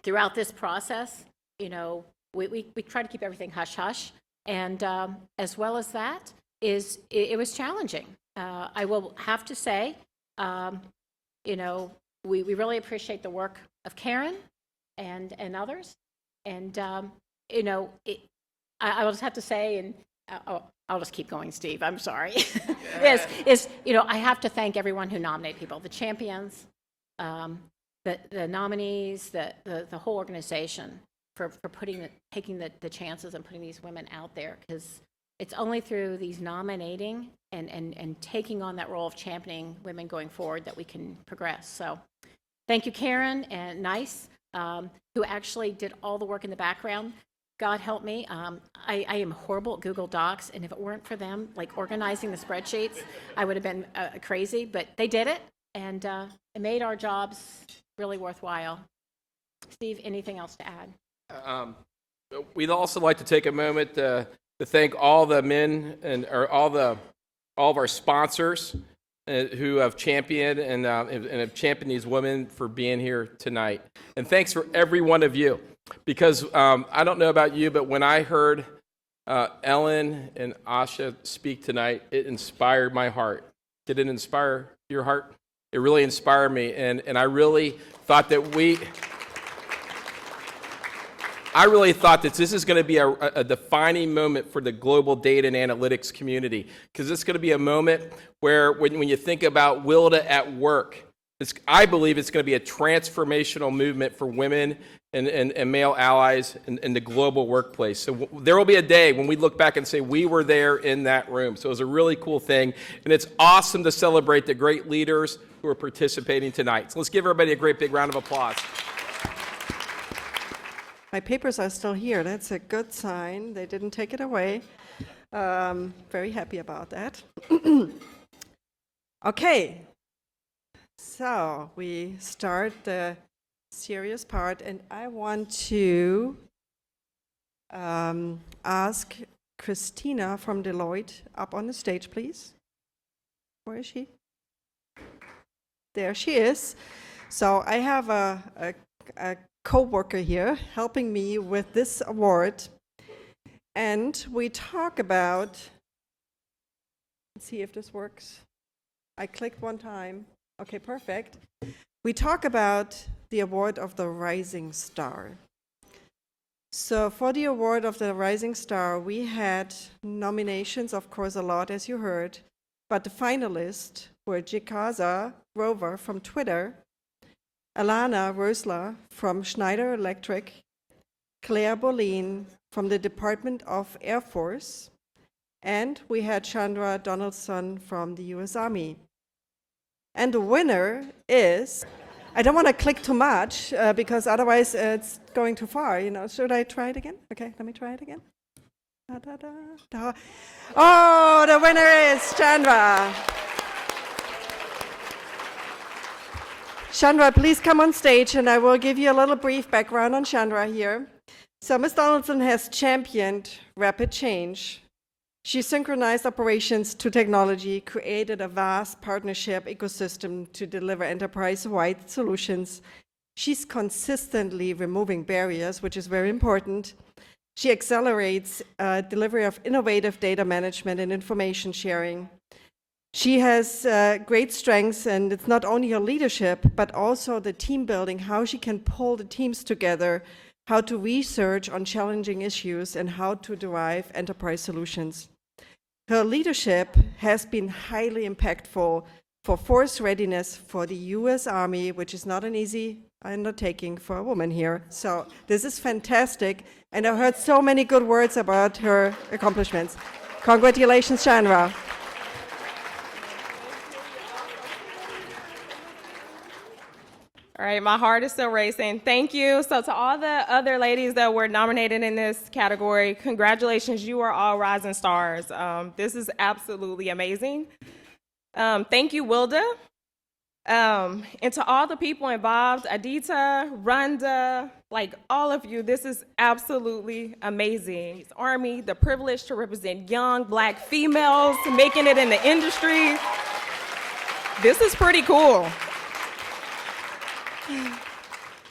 Throughout this process, you know, we try to keep everything hush-hush. And as well as that, it was challenging. I will have to say, you know, we really appreciate the work of Karen and others. And, you know, I will just have to say, and I'll just keep going, Steve, I'm sorry, is, you know, I have to thank everyone who nominated people, the champions, the nominees, the whole organization. for taking the chances and putting these women out there, because it's only through these nominating and taking on that role of championing women going forward that we can progress. So thank you, Karen and Nice, who actually did all the work in the background. God help me. I am horrible at Google Docs, and if it weren't for them, like organizing the spreadsheets, I would have been crazy, but they did it, and it made our jobs really worthwhile. Steve, anything else to add? We'd also like to take a moment to thank all the men and all of our sponsors who have championed and have championed these women for being here tonight. And thanks for every one of you, because I don't know about you, but when I heard Ellen and Asha speak tonight, it inspired my heart. Did it inspire your heart? It really inspired me, and I really thought that this is going to be a defining moment for the global data and analytics community, because it's going to be a moment where when you think about WLDA at work, I believe it's going to be a transformational movement for women and male allies in the global workplace. So there will be a day when we look back and say we were there in that room. So it was a really cool thing, and it's awesome to celebrate the great leaders who are participating tonight. So let's give everybody a great big round of applause. My papers are still here. That's a good sign. They didn't take it away. Very happy about that. Okay, so we start the serious part, and I want to ask Christina from Deloitte up on the stage, please. Where is she? There she is. So I have a co-worker here helping me with this award, and we talk about, let's see if this works. I clicked one time. Okay, perfect. We talk about the award of the Rising Star. So for the award of the Rising Star, we had nominations, of course, a lot, as you heard, but the finalists were Jikaza Rover from Twitter, Alana Rosler from Schneider Electric, Claire Bolin from the Department of Air Force, and we had Chandra Donaldson from the US Army. And the winner is, I don't want to click too much because otherwise it's going too far. Should I try it again? Okay, let me try it again. Da, da, da, da. Oh, the winner is Chandra. Chandra, please come on stage, and I will give you a little brief background on Chandra here. So Ms. Donaldson has championed rapid change. She synchronized operations to technology, created a vast partnership ecosystem to deliver enterprise-wide solutions. She's consistently removing barriers, which is very important. She accelerates delivery of innovative data management and information sharing. She has great strengths, and it's not only her leadership, but also the team building, how she can pull the teams together, how to research on challenging issues, and how to derive enterprise solutions. Her leadership has been highly impactful for force readiness for the US Army, which is not an easy undertaking for a woman here. So this is fantastic, and I heard so many good words about her accomplishments. Congratulations, Chandra. All right, my heart is still racing. Thank you. So to all the other ladies that were nominated in this category, congratulations, you are all rising stars. This is absolutely amazing. Thank you, WLDA. And to all the people involved, Adita, Rhonda, like all of you, this is absolutely amazing. It's Army, the privilege to represent young Black females making it in the industry. This is pretty cool.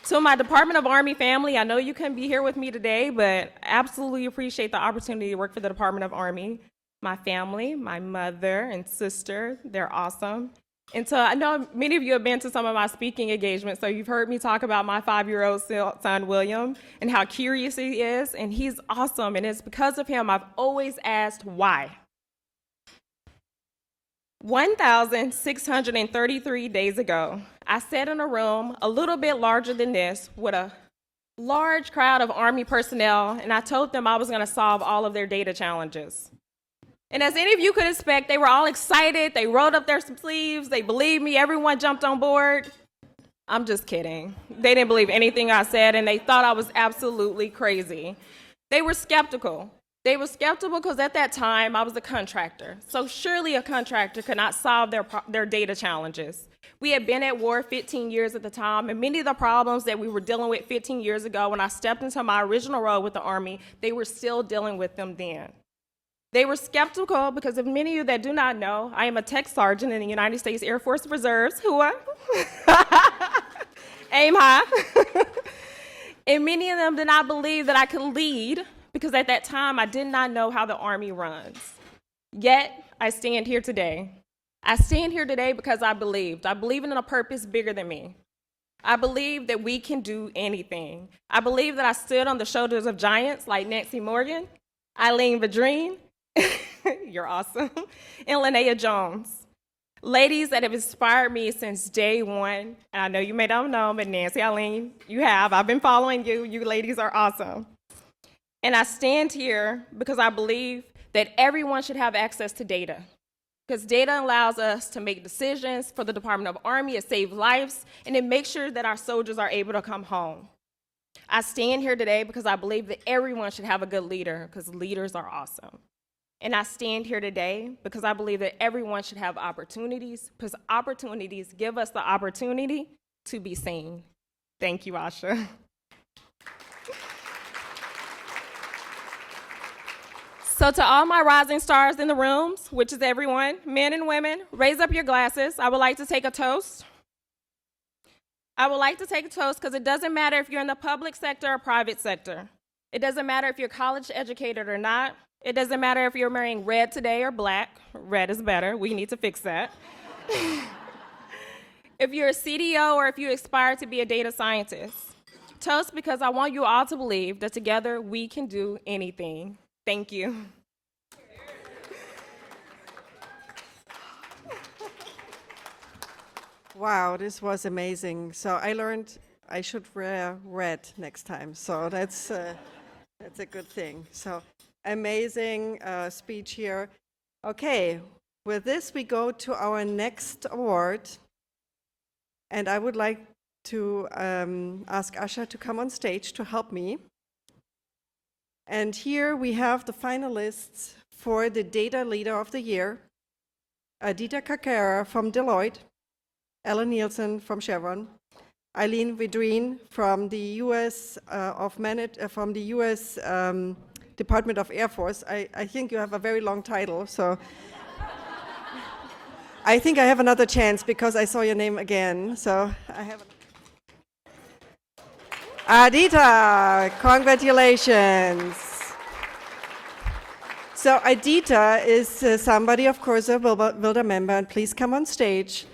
To my Department of Army family, I know you couldn't be here with me today, but absolutely appreciate the opportunity to work for the Department of Army. My family, my mother and sister, they're awesome. And so I know many of you have been to some of my speaking engagements, so you've heard me talk about my 5-year-old son, William, and how curious he is, and he's awesome, and it's because of him I've always asked why. 1,633 days ago, I sat in a room a little bit larger than this with a large crowd of Army personnel, and I told them I was going to solve all of their data challenges. And as any of you could expect, they were all excited. They rolled up their sleeves. They believed me. Everyone jumped on board. I'm just kidding. They didn't believe anything I said, and they thought I was absolutely crazy. They were skeptical. They were skeptical because at that time, I was a contractor. So surely a contractor could not solve their data challenges. We had been at war 15 years at the time, and many of the problems that we were dealing with 15 years ago when I stepped into my original role with the Army, they were still dealing with them then. They were skeptical because of many of you that do not know, I am a tech sergeant in the United States Air Force Reserves, aim high. And many of them did not believe that I could lead because at that time I did not know how the Army runs. Yet, I stand here today. I stand here today because I believed. I believe in a purpose bigger than me. I believe that we can do anything. I believe that I stood on the shoulders of giants like Nancy Morgan, Eileen Vadrine, you're awesome, and Linnea Jones. Ladies that have inspired me since day one. And I know you may not know, but Nancy, Eileen, you have. I've been following you. You ladies are awesome. And I stand here because I believe that everyone should have access to data. Because data allows us to make decisions for the Department of Army, it saves lives, and it makes sure that our soldiers are able to come home. I stand here today because I believe that everyone should have a good leader, because leaders are awesome. And I stand here today because I believe that everyone should have opportunities, because opportunities give us the opportunity to be seen. Thank you, Asha. So to all my rising stars in the rooms, which is everyone, men and women, raise up your glasses. I would like to take a toast. I would like to take a toast because it doesn't matter if you're in the public sector or private sector. It doesn't matter if you're college educated or not. It doesn't matter if you're wearing red today or black. Red is better. We need to fix that. If you're a CDO or if you aspire to be a data scientist. Toast because I want you all to believe that together we can do anything. Thank you. Wow, this was amazing. So I learned I should wear red next time. So that's a good thing. So amazing speech here. Okay, with this we go to our next award. And I would like to ask Asha to come on stage to help me. And here we have the finalists for the Data Leader of the Year. Adita Kakara from Deloitte, Ellen Nielsen from Chevron, Eileen Vadrine from the U.S. From the U.S. Department of Air Force. I think you have a very long title, so I think I have another chance because I saw your name again. So I have. Adita, congratulations. So Adita is somebody, of course, a WLDA member, and please come on stage.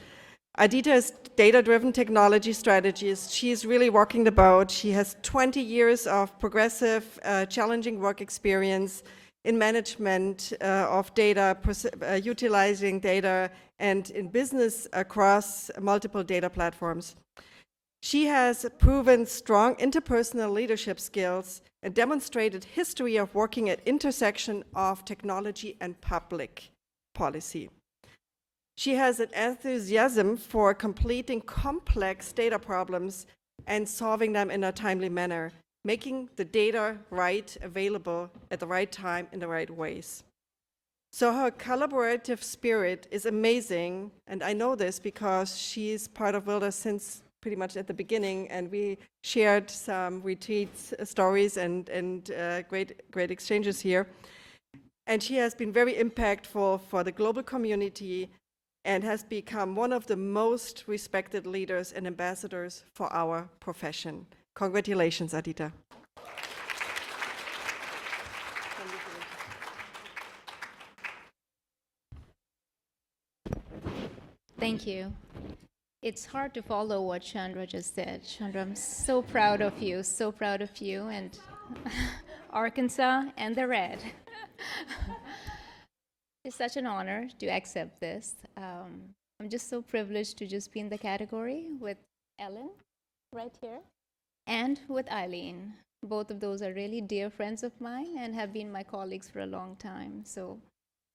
Adita is data-driven technology strategist. She's really rocking the boat. She has 20 years of progressive, challenging work experience in management of data, utilizing data, and in business across multiple data platforms. She has proven strong interpersonal leadership skills and demonstrated history of working at intersection of technology and public policy. She has an enthusiasm for completing complex data problems and solving them in a timely manner, making the data right, available at the right time in the right ways. So her collaborative spirit is amazing, and I know this because she's part of WLDA since pretty much at the beginning, and we shared some retreats, stories, and great exchanges here. And she has been very impactful for the global community and has become one of the most respected leaders and ambassadors for our profession. Congratulations, Adita. Thank you. It's hard to follow what Chandra just said. Chandra, I'm so proud of you, and Arkansas and the red. It's such an honor to accept this. I'm just so privileged to just be in the category with Ellen right here. and with Eileen. Both of those are really dear friends of mine and have been my colleagues for a long time. So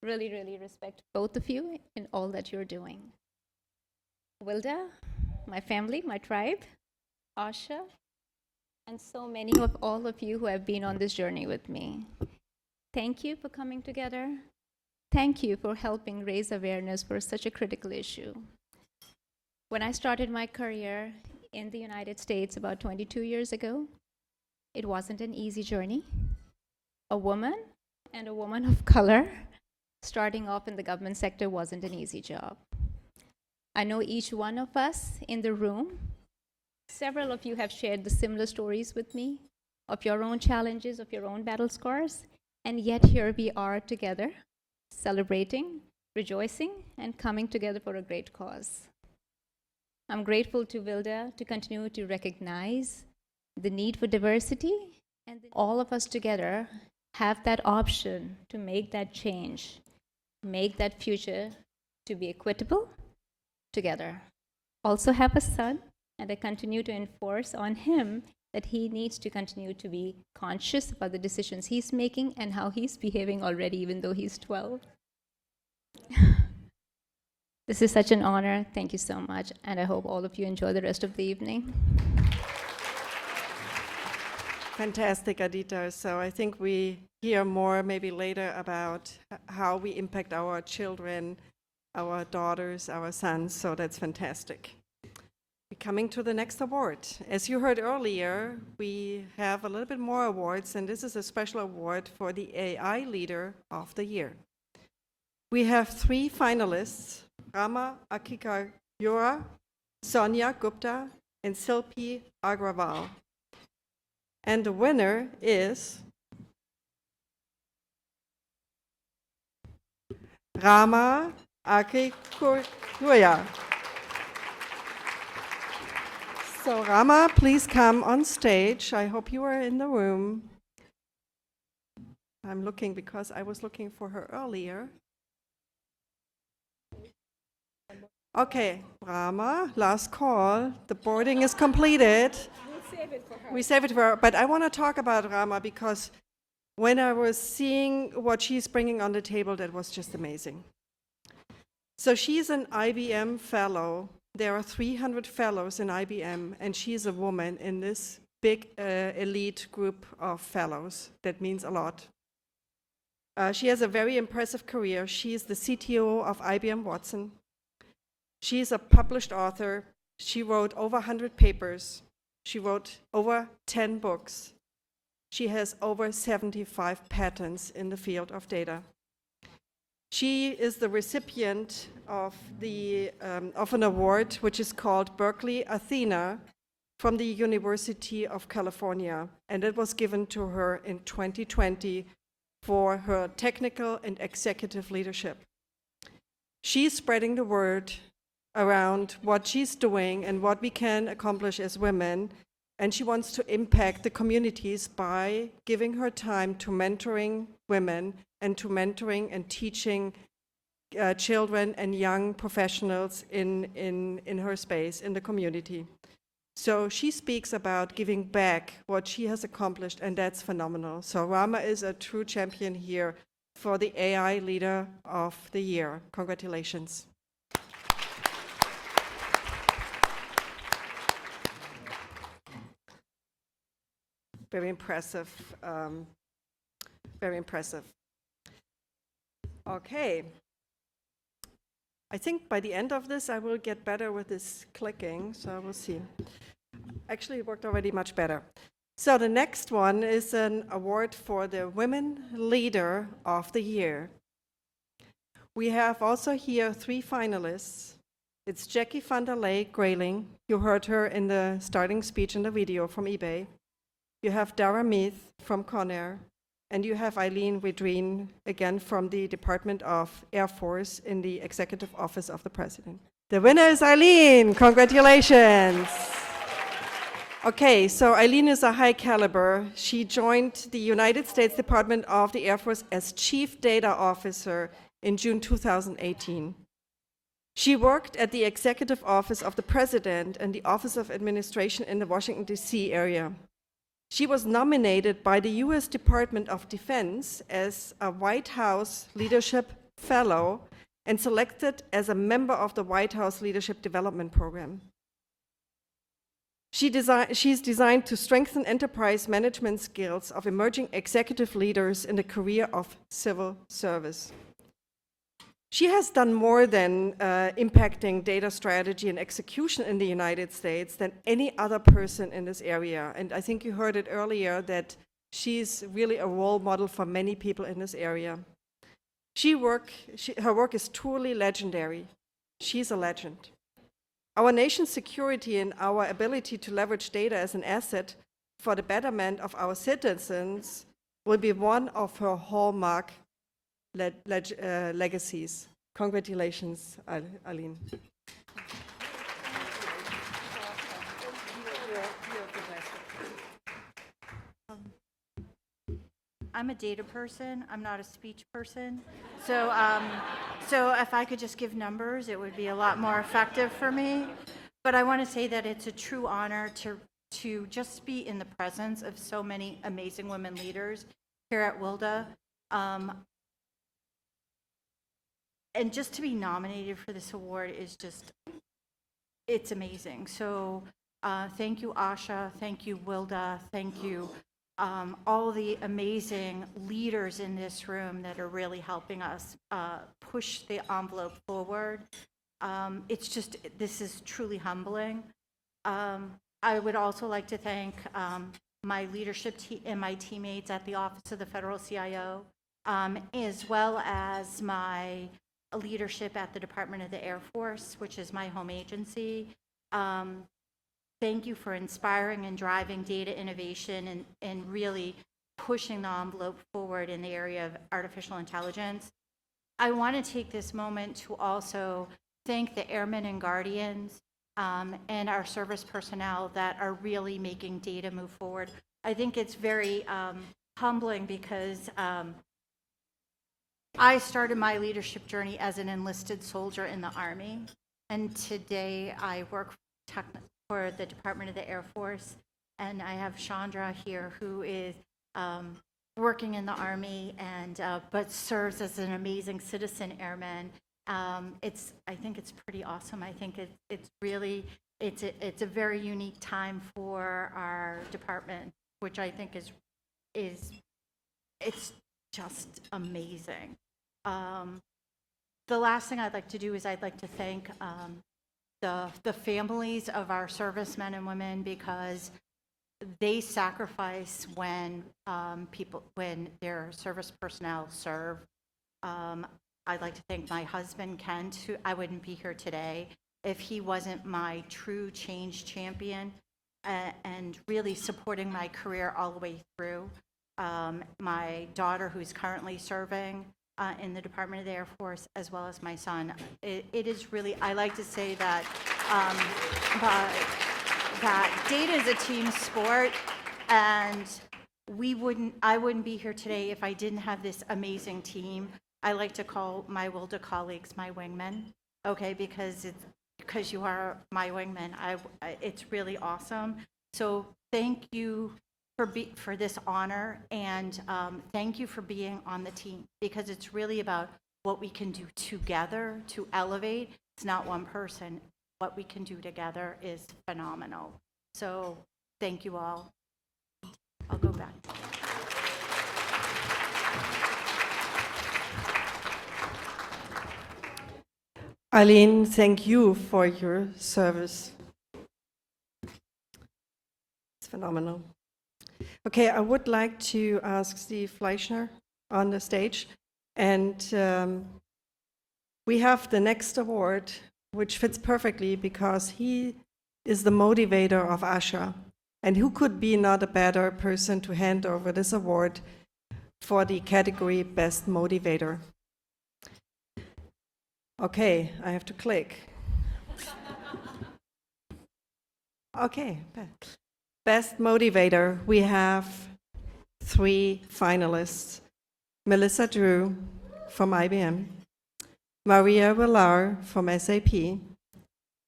really, really respect both of you in all that you're doing. Wilda, my family, my tribe, Asha, and so many of all of you who have been on this journey with me. Thank you for coming together. Thank you for helping raise awareness for such a critical issue. When I started my career in the United States about 22 years ago, it wasn't an easy journey. A woman and a woman of color starting off in the government sector wasn't an easy job. I know each one of us in the room, several of you have shared the similar stories with me of your own challenges, of your own battle scars, and yet here we are together, celebrating, rejoicing, and coming together for a great cause. I'm grateful to Wilda to continue to recognize the need for diversity, and all of us together have that option to make that change, make that future to be equitable together. Also have a son, and I continue to enforce on him that he needs to continue to be conscious about the decisions he's making and how he's behaving already, even though he's 12. This is such an honor. Thank you so much, and I hope all of you enjoy the rest of the evening. Fantastic, Adita. So I think we hear more maybe later about how we impact our children, our daughters, our sons. So that's fantastic. We're coming to the next award. As you heard earlier, we have a little bit more awards, and this is a special award for the AI Leader of the Year. We have 3 finalists, Rama Akikayura, Sonia Gupta, and Silpi Agrawal. And the winner is Rama Akikayura. So Rama, please come on stage. I hope you are in the room. I'm looking because I was looking for her earlier. Okay, Rama, last call. The boarding is completed. We'll save it for her. We save it for her. But I want to talk about Rama because when I was seeing what she's bringing on the table, that was just amazing. So she's an IBM fellow. There are 300 fellows in IBM, and she's a woman in this big elite group of fellows. That means a lot. She has a very impressive career. She's the CTO of IBM Watson. She's a published author. She wrote over 100 papers. She wrote over 10 books. She has over 75 patents in the field of data. She is the recipient of an award which is called Berkeley Athena from the University of California, and it was given to her in 2020 for her technical and executive leadership. She's spreading the word around what she's doing and what we can accomplish as women, and she wants to impact the communities by giving her time to mentoring women and to mentoring and teaching children and young professionals in her space, in the community. So she speaks about giving back what she has accomplished, and that's phenomenal. So Rama is a true champion here for the AI Leader of the Year. Congratulations. Very impressive. Very impressive. Okay. I think by the end of this, I will get better with this clicking, so we'll see. Actually, it worked already much better. So the next one is an award for the Women Leader of the Year. We have also here 3 finalists. It's Jackie van der Leij Grayling. You heard her in the starting speech in the video from eBay. You have Dara Meath from Conair. And you have Eileen Wedreen, again from the Department of Air Force in the Executive Office of the President. The winner is Eileen. Congratulations. Okay, so Eileen is a high caliber. She joined the United States Department of the Air Force as Chief Data Officer in June 2018. She worked at the Executive Office of the President and the Office of Administration in the Washington, D.C. area. She was nominated by the U.S. Department of Defense as a White House Leadership Fellow and selected as a member of the White House Leadership Development Program. She's designed to strengthen enterprise management skills of emerging executive leaders in the career of civil service. She has done more than impacting data strategy and execution in the United States than any other person in this area. And I think you heard it earlier that she's really a role model for many people in this area. Her work is truly legendary. She's a legend. Our nation's security and our ability to leverage data as an asset for the betterment of our citizens will be one of her hallmark legacies. Congratulations, Aline. I'm a data person. I'm not a speech person. So if I could just give numbers, it would be a lot more effective for me. But I want to say that it's a true honor to just be in the presence of so many amazing women leaders here at WLDA. And just to be nominated for this award is just, it's amazing. So thank you, Asha. Thank you, WLDA. Thank you, all the amazing leaders in this room that are really helping us push the envelope forward. It's just, this is truly humbling. I would also like to thank my leadership team and my teammates at the Office of the Federal CIO, as well as my leadership at the Department of the Air Force, which is my home agency. Thank you for inspiring and driving data innovation and really pushing the envelope forward in the area of artificial intelligence. I want to take this moment to also thank the airmen and guardians and our service personnel that are really making data move forward. I think it's very humbling because I started my leadership journey as an enlisted soldier in the Army, and today I work for the Department of the Air Force, and I have Chandra here who is working in the Army and but serves as an amazing citizen airman. I think it's pretty awesome. I think it's really it's a very unique time for our department, which I think is it's just amazing. The last thing I'd like to do is I'd like to thank the families of our servicemen and women, because they sacrifice when when their service personnel serve. I'd like to thank my husband, Ken, who I wouldn't be here today if he wasn't my true change champion and really supporting my career all the way through. My daughter, who's currently serving in the Department of the Air Force, as well as my son. It is really, I like to say that that data is a team sport, and I wouldn't be here today if I didn't have this amazing team. I like to call my WLDA colleagues my wingmen, okay, because you are my wingmen. It's really awesome. So thank you for this honor, and thank you for being on the team, because it's really about what we can do together to elevate. It's not one person. What we can do together is phenomenal. So thank you all. I'll go back. Eileen, thank you for your service. It's phenomenal. Okay, I would like to ask Steve Fleischner on the stage. And we have the next award, which fits perfectly because he is the motivator of Asha. And who could be not a better person to hand over this award for the category Best Motivator? Okay, I have to click. Okay, Best Motivator, we have 3 finalists. Melissa Drew from IBM, Maria Villar from SAP,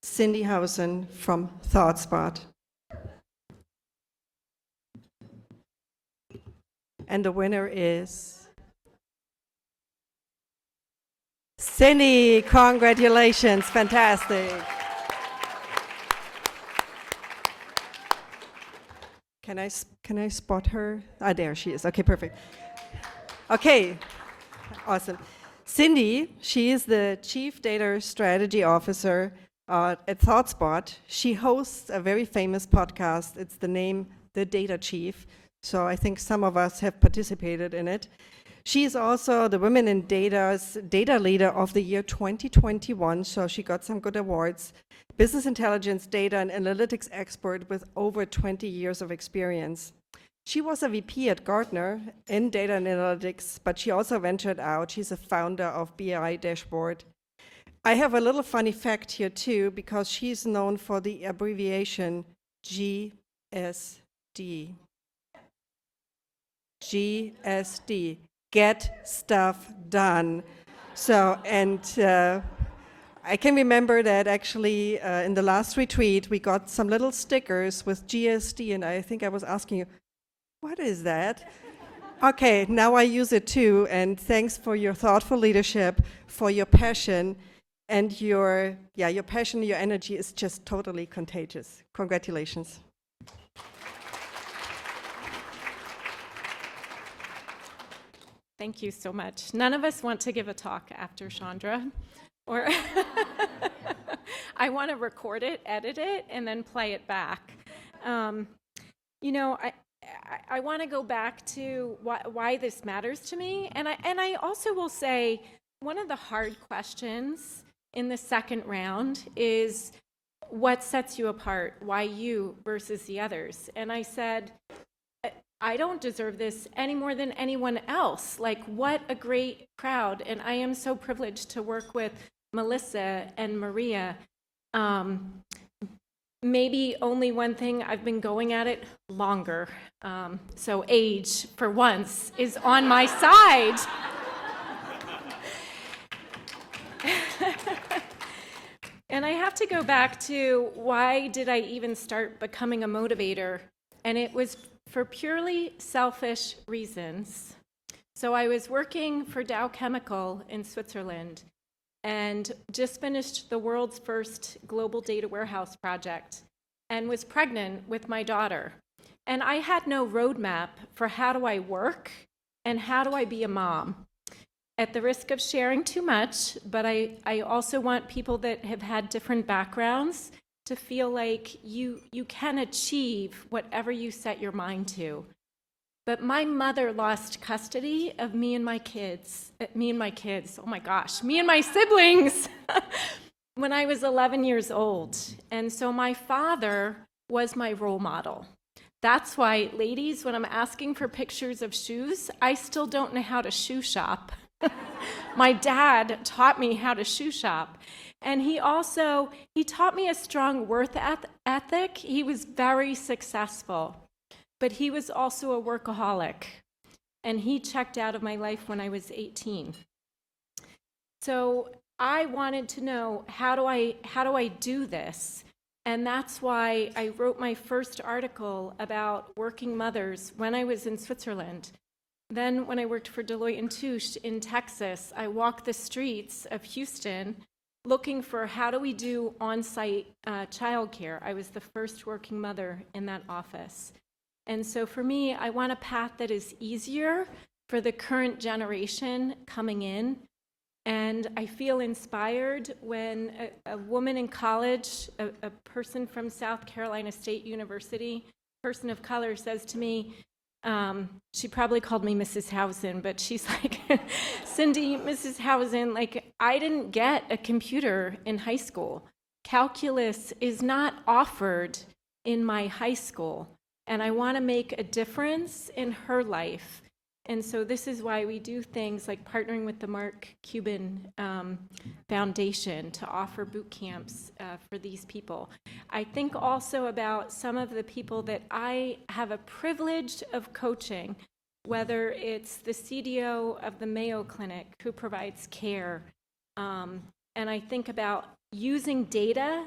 Cindy Hausen from ThoughtSpot. And the winner is Cindy. Congratulations, fantastic. Can I spot her? Ah, there she is. Okay, perfect. Okay, awesome. Cindy, she is the Chief Data Strategy Officer at ThoughtSpot. She hosts a very famous podcast. It's the name The Data Chief. So I think some of us have participated in it. She is also the Women in Data's Data Leader of the Year 2021, so she got some good awards. Business intelligence, data, and analytics expert with over 20 years of experience. She was a VP at Gartner in data and analytics, but she also ventured out. She's a founder of BI Dashboard. I have a little funny fact here too, because she's known for the abbreviation GSD. GSD, get stuff done. So, and I can remember that actually in the last retreat, we got some little stickers with GSD, and I think I was asking you, what is that? Okay, now I use it too, and thanks for your thoughtful leadership, for your passion, and your passion, your energy is just totally contagious. Congratulations. Thank you so much. None of us want to give a talk after Chandra, or I want to record it, edit it, and then play it back. You know, I want to go back to why this matters to me, and I also will say one of the hard questions in the second round is what sets you apart? Why you versus the others? And I said, I don't deserve this any more than anyone else. Like, what a great crowd. And I am so privileged to work with Melissa and Maria. Maybe only one thing, I've been going at it longer. So age, for once, is on my side. And I have to go back to why did I even start becoming a motivator? And it was for purely selfish reasons. So I was working for Dow Chemical in Switzerland and just finished the world's first global data warehouse project and was pregnant with my daughter. And I had no roadmap for how do I work and how do I be a mom. At the risk of sharing too much, but I also want people that have had different backgrounds to feel like you can achieve whatever you set your mind to. But my mother lost custody of me and my kids, oh my gosh, me and my siblings when I was 11 years old. And so my father was my role model. That's why, ladies, when I'm asking for pictures of shoes, I still don't know how to shoe shop. My dad taught me how to shoe shop. And he taught me a strong work ethic. He was very successful, but he was also a workaholic. And he checked out of my life when I was 18. So I wanted to know, how do I do this? And that's why I wrote my first article about working mothers when I was in Switzerland. Then when I worked for Deloitte & Touche in Texas, I walked the streets of Houston looking for how do we do on-site childcare. I was the first working mother in that office. And so for me, I want a path that is easier for the current generation coming in. And I feel inspired when a woman in college, a person from South Carolina State University, person of color, says to me, she probably called me Mrs. Hausen, but she's like, Cindy, Mrs. Hausen, like, I didn't get a computer in high school. Calculus is not offered in my high school, and I want to make a difference in her life. And so this is why we do things like partnering with the Mark Cuban Foundation to offer boot camps for these people. I think also about some of the people that I have a privilege of coaching, whether it's the CDO of the Mayo Clinic who provides care, And I think about using data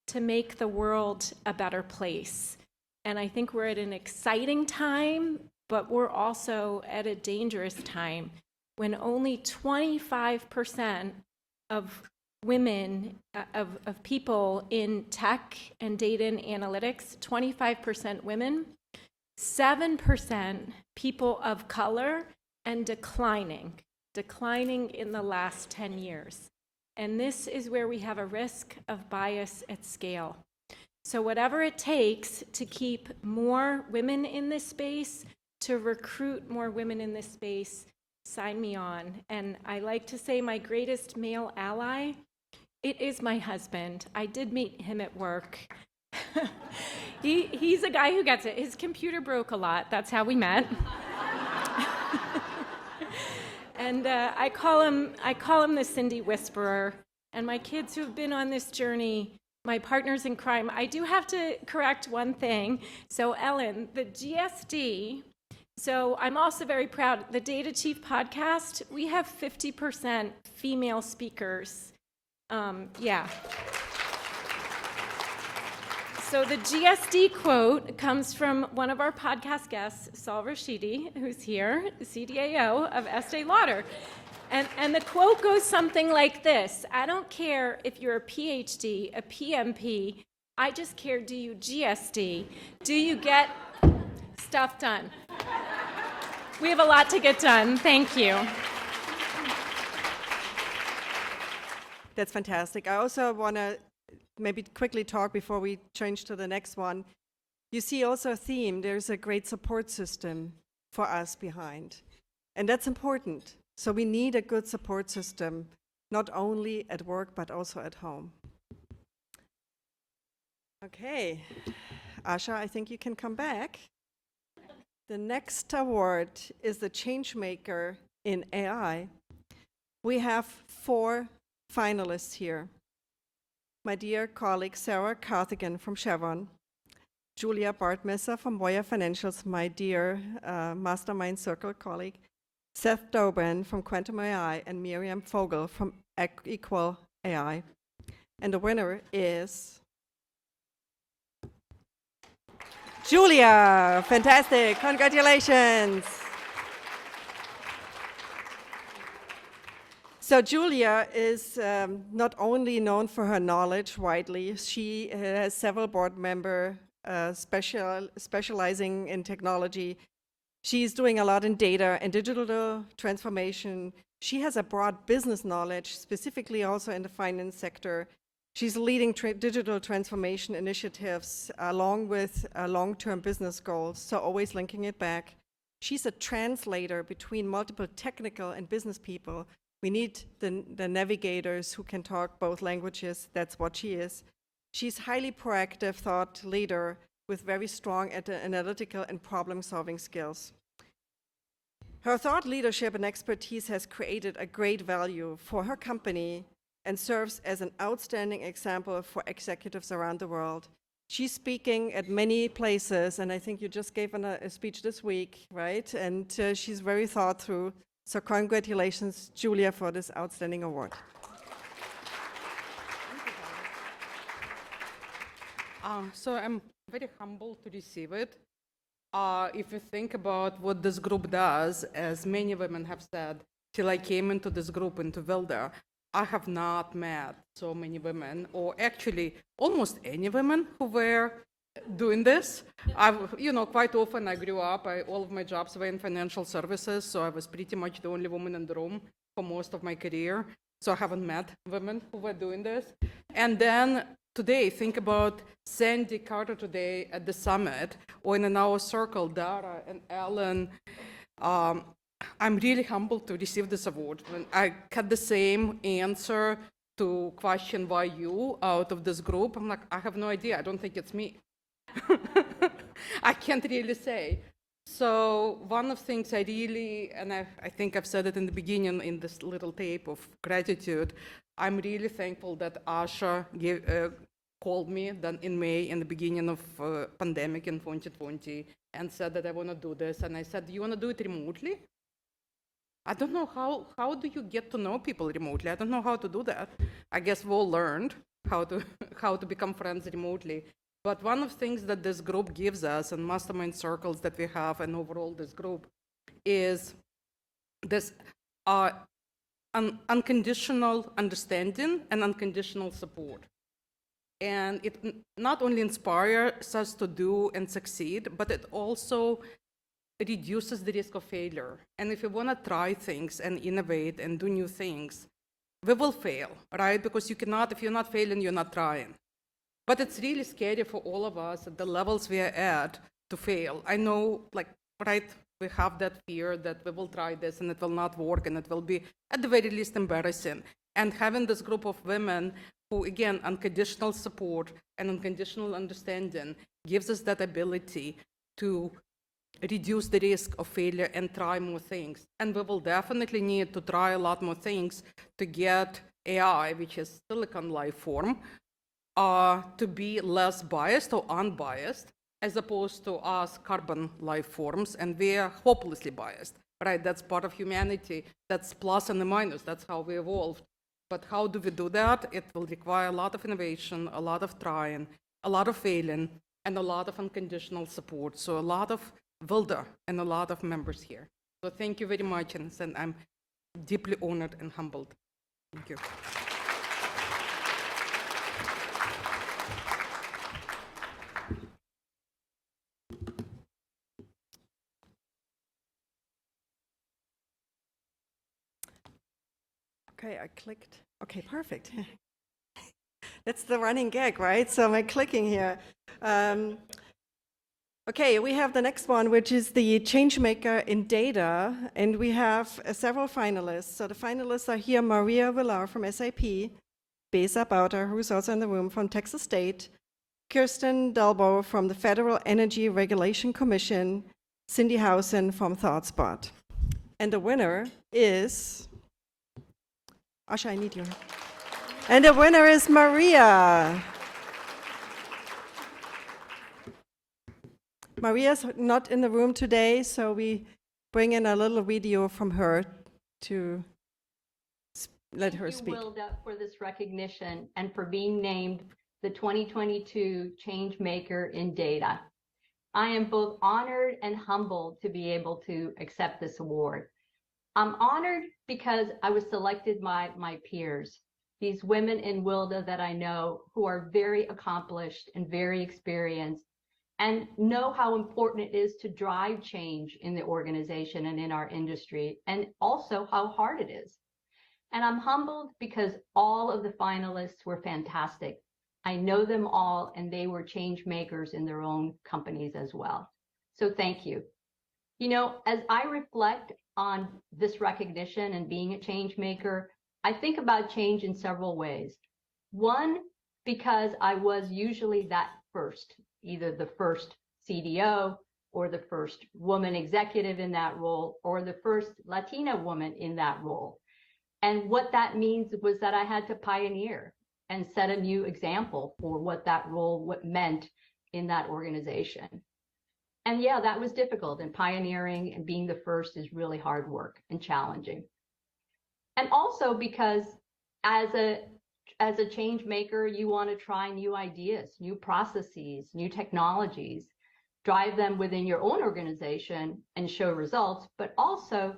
to make the world a better place. And I think we're at an exciting time, but we're also at a dangerous time when only 25% of women, of people in tech and data and analytics, 25% women, 7% people of color, and declining in the last 10 years. And this is where we have a risk of bias at scale. So whatever it takes to keep more women in this space, to recruit more women in this space, sign me on. And I like to say my greatest male ally, it is my husband. I did meet him at work. He's a guy who gets it. His computer broke a lot. That's how we met. And I call him the Cindy Whisperer. And my kids who have been on this journey, my partners in crime, I do have to correct one thing. So Ellen, the GSD, so I'm also very proud, the Data Chief podcast, we have 50% female speakers. Yeah. So the GSD quote comes from one of our podcast guests, Saul Rashidi, who's here, CDAO of Estee Lauder. And the quote goes something like this: I don't care if you're a PhD, a PMP, I just care, do you GSD? Do you get stuff done? We have a lot to get done. Thank you. That's fantastic. I also want to maybe quickly talk before we change to the next one. You see also a theme. There's a great support system for us behind. And that's important. So we need a good support system, not only at work, but also at home. Okay. Asha, I think you can come back. The next award is the Changemaker in AI. We have 4 finalists here. My dear colleague Sarah Carthigan from Chevron, Julia Bartmesser from Voya Financials, my dear Mastermind Circle colleague, Seth Doban from Quantum AI, and Miriam Fogel from Equal AI. And the winner is Julia. Fantastic. Congratulations. So Julia is not only known for her knowledge widely, she has several board members specializing in technology. She's doing a lot in data and digital transformation. She has a broad business knowledge, specifically also in the finance sector. She's leading digital transformation initiatives along with long-term business goals, so always linking it back. She's a translator between multiple technical and business people. We need the navigators who can talk both languages. That's what she is. She's highly proactive thought leader with very strong analytical and problem-solving skills. Her thought leadership and expertise has created a great value for her company and serves as an outstanding example for executives around the world. She's speaking at many places, and I think you just gave a speech this week, right? And she's very thought through. So congratulations, Julia, for this outstanding award. So I'm very humbled to receive it. If you think about what this group does, as many women have said, till I came into this group, into WLDA, I have not met so many women, or actually almost any women who were doing this. Quite often I grew up, all of my jobs were in financial services, so I was pretty much the only woman in the room for most of my career. So I haven't met women who were doing this. And then today, think about Sandy Carter today at the summit, or in our circle, Dara and Ellen. I'm really humbled to receive this award. When I had the same answer to question why you out of this group, I'm like, I have no idea. I don't think it's me. I can't really say. So one of the things I really, and I think I've said it in the beginning in this little tape of gratitude, I'm really thankful that Asha called me then in May, in the beginning of pandemic in 2020, and said that I want to do this. And I said, do you want to do it remotely? I don't know how do you get to know people remotely? I don't know how to do that. I guess we all learned how to how to become friends remotely. But one of the things that this group gives us, and mastermind circles that we have, and overall this group, is this unconditional understanding and unconditional support. And it not only inspires us to do and succeed, but it also reduces the risk of failure. And if we want to try things and innovate and do new things, we will fail, right? Because you cannot, if you're not failing, you're not trying. But it's really scary for all of us at the levels we are at to fail. I know, like, right, we have that fear that we will try this and it will not work and it will be, at the very least, embarrassing. And having this group of women who, again, unconditional support and unconditional understanding gives us that ability to reduce the risk of failure and try more things. And we will definitely need to try a lot more things to get AI, which is silicon life form, to be less biased or unbiased, as opposed to us carbon life forms, and we are hopelessly biased, right? That's part of humanity. That's plus and a minus. That's how we evolved. But how do we do that? It will require a lot of innovation, a lot of trying, a lot of failing, and a lot of unconditional support. So a lot of WLDA and a lot of members here. So thank you very much, and I'm deeply honored and humbled. Thank you. Okay, I clicked. Okay, perfect. That's the running gag, right? So I'm clicking here. Okay, we have the next one, which is the Changemaker in Data, and we have several finalists. So the finalists are here: Maria Villar from SAP, Besa Bauter, who's also in the room, from Texas State, Kirsten Dalbo from the Federal Energy Regulation Commission, Cindy Housen from ThoughtSpot. And the winner is... Asha, I need you. And the winner is Maria. Maria's not in the room today, so we bring in a little video from her to let her speak. Thank you, Wilda, for this recognition and for being named the 2022 Changemaker in Data. I am both honored and humbled to be able to accept this award. I'm honored because I was selected by my peers, these women in WLDA that I know who are very accomplished and very experienced and know how important it is to drive change in the organization and in our industry, and also how hard it is. And I'm humbled because all of the finalists were fantastic. I know them all, and they were change makers in their own companies as well. So thank you. You know, as I reflect on this recognition and being a change maker, I think about change in several ways. One, because I was usually that first, either the first CDO or the first woman executive in that role or the first Latina woman in that role. And what that means was that I had to pioneer and set a new example for what that role meant in that organization. And yeah, that was difficult, and pioneering and being the first is really hard work and challenging. And also because as a change maker, you want to try new ideas, new processes, new technologies, drive them within your own organization and show results, but also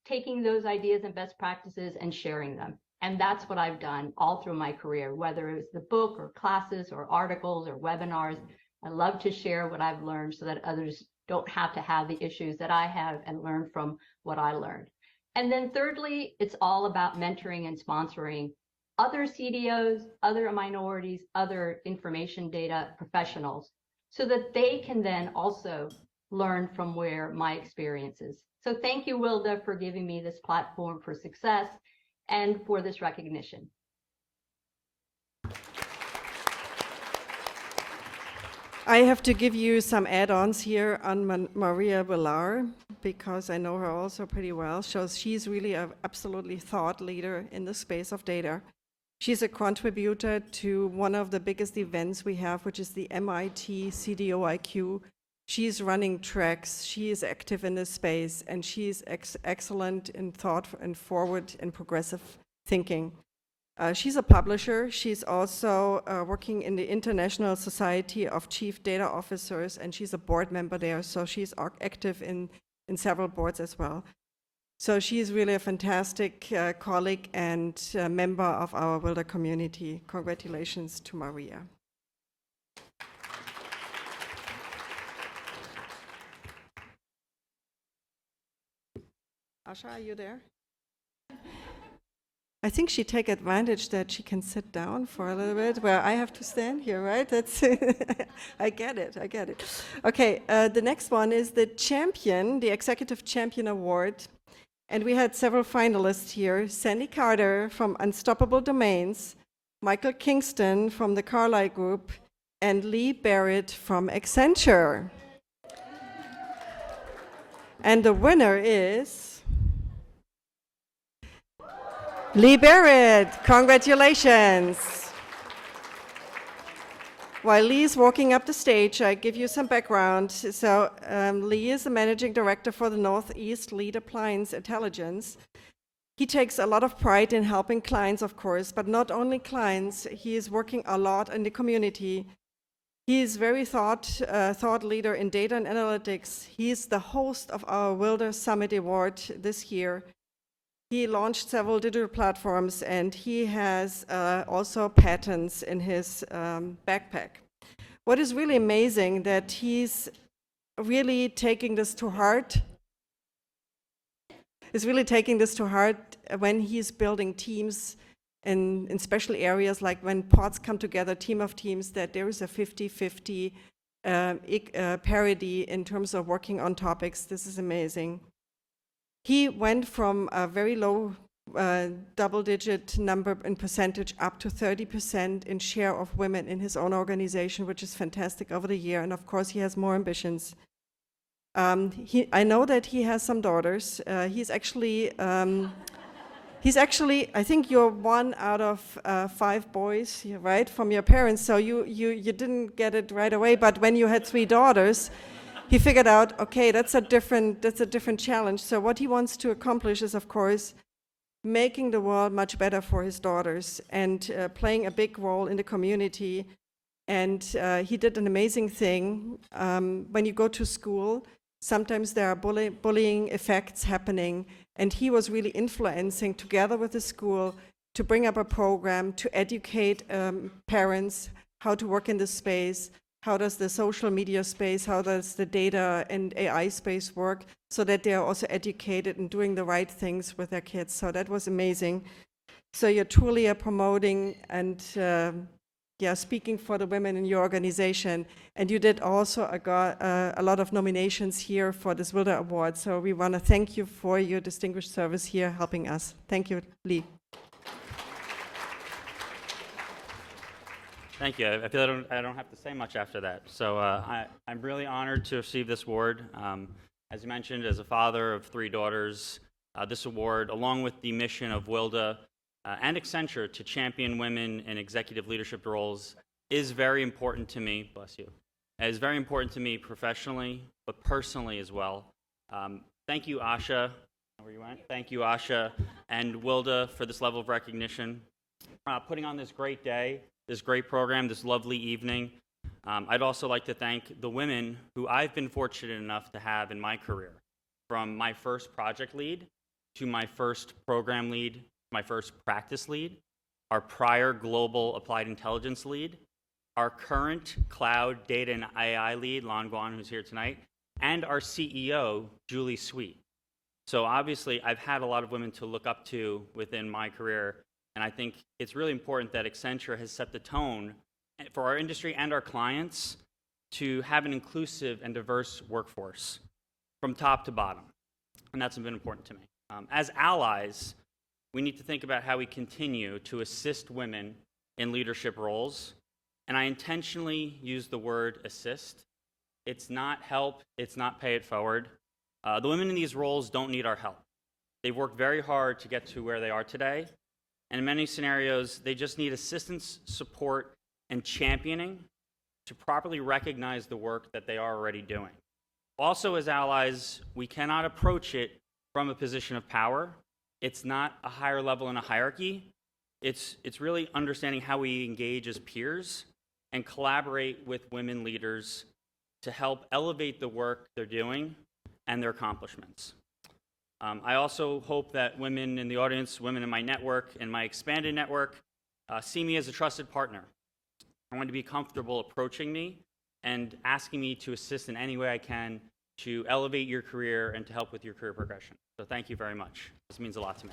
taking those ideas and best practices and sharing them. And that's what I've done all through my career, whether it was the book or classes or articles or webinars. I love to share what I've learned so that others don't have to have the issues that I have and learn from what I learned. And then thirdly, it's all about mentoring and sponsoring other CDOs, other minorities, other information data professionals, so that they can then also learn from where my experience is. So thank you, WLDA, for giving me this platform for success and for this recognition. I have to give you some add-ons here on Maria Villar, because I know her also pretty well. So she's really an absolutely thought leader in the space of data. She's a contributor to one of the biggest events we have, which is the MIT CDO IQ. She's running tracks, she is active in this space, and she's excellent in thought and forward and progressive thinking. She's a publisher. She's also working in the International Society of Chief Data Officers, and she's a board member there, so she's active in several boards as well. So she's really a fantastic colleague and member of our Wilder community. Congratulations to Maria. Asha, are you there? I think she take advantage that she can sit down for a little bit, where I have to stand here, right? That's I get it. Okay, the next one is the champion, the Executive Champion Award. And we had several finalists here: Sandy Carter from Unstoppable Domains, Michael Kingston from the Carlyle Group, and Lee Barrett from Accenture. And the winner is Lee Barrett. Congratulations. While Lee is walking up the stage, I give you some background. So Lee is the managing director for the Northeast Lead Appliance Intelligence. He takes a lot of pride in helping clients, of course, but not only clients. He is working a lot in the community. He is very thought leader in data and analytics. He is the host of our Wilder Summit Award this year. He launched several digital platforms, and he has also patents in his backpack. What is really amazing that he's really taking this to heart, when he's building teams in special areas, like when pods come together, team of teams, that there is a 50-50 parity in terms of working on topics. This is amazing. He went from a very low double-digit number in percentage up to 30% in share of women in his own organization, which is fantastic over the year. And of course, he has more ambitions. I know that he has some daughters. He's actually, I think you're one out of 5 boys, right, from your parents. So you didn't get it right away. But when you had 3 daughters, he figured out, okay, that's a different challenge. So what he wants to accomplish is, of course, making the world much better for his daughters and playing a big role in the community. And he did an amazing thing. When you go to school, sometimes there are bullying effects happening, and he was really influencing together with the school to bring up a program to educate parents how to work in this space. How does the social media space, how does the data and AI space work, so that they are also educated and doing the right things with their kids. So that was amazing. So you're truly promoting and speaking for the women in your organization. And you did also a lot of nominations here for this Wilder Award. So we want to thank you for your distinguished service here helping us. Thank you, Lee. Thank you. I feel I don't have to say much after that. So I'm really honored to receive this award. As you mentioned, as a father of 3 daughters, this award, along with the mission of WLDA and Accenture to champion women in executive leadership roles, is very important to me. Bless you. It is very important to me professionally, but personally as well. Thank you, Asha. Where you went? Thank you, Asha and WLDA, for this level of recognition, putting on this great day, this great program, this lovely evening. I'd also like to thank the women who I've been fortunate enough to have in my career, from my first project lead to my first program lead, my first practice lead, our prior global applied intelligence lead, our current cloud data and AI lead, Lon Guan, who's here tonight, and our CEO, Julie Sweet. So obviously, I've had a lot of women to look up to within my career. And I think it's really important that Accenture has set the tone for our industry and our clients to have an inclusive and diverse workforce from top to bottom. And that's been important to me. As allies, we need to think about how we continue to assist women in leadership roles. And I intentionally use the word assist. It's not help, it's not pay it forward. The women in these roles don't need our help. They've worked very hard to get to where they are today. And in many scenarios, they just need assistance, support, and championing to properly recognize the work that they are already doing. Also, as allies, we cannot approach it from a position of power. It's not a higher level in a hierarchy. It's really understanding how we engage as peers and collaborate with women leaders to help elevate the work they're doing and their accomplishments. I also hope that women in the audience, women in my network and my expanded network, see me as a trusted partner. I want to be comfortable approaching me and asking me to assist in any way I can to elevate your career and to help with your career progression. So thank you very much. This means a lot to me.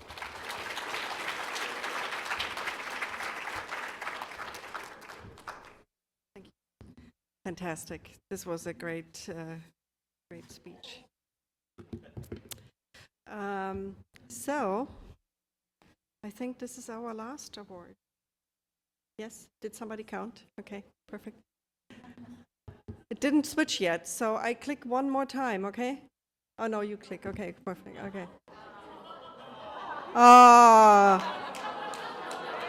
Thank you. Fantastic. This was a great, great speech. So, I think this is our last award. Yes? Did somebody count? Okay, perfect. It didn't switch yet, so I click one more time, okay? Oh, no, you click. Okay, perfect. Okay. Oh.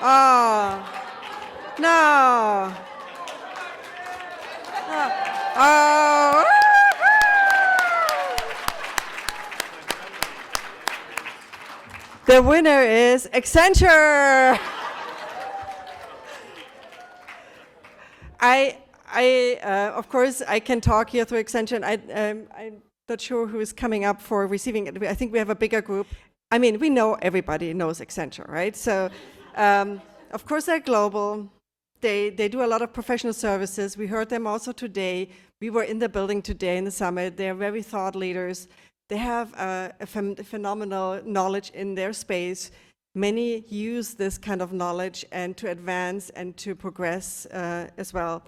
Oh. No. Oh. The winner is Accenture. Of course, I can talk here through Accenture. I'm not sure who is coming up for receiving it. I think we have a bigger group. I mean, we know everybody knows Accenture, right? So, of course, they're global. They do a lot of professional services. We heard them also today. We were in the building today in the summit. They're very thought leaders. They have a phenomenal knowledge in their space. Many use this kind of knowledge and to advance and to progress as well.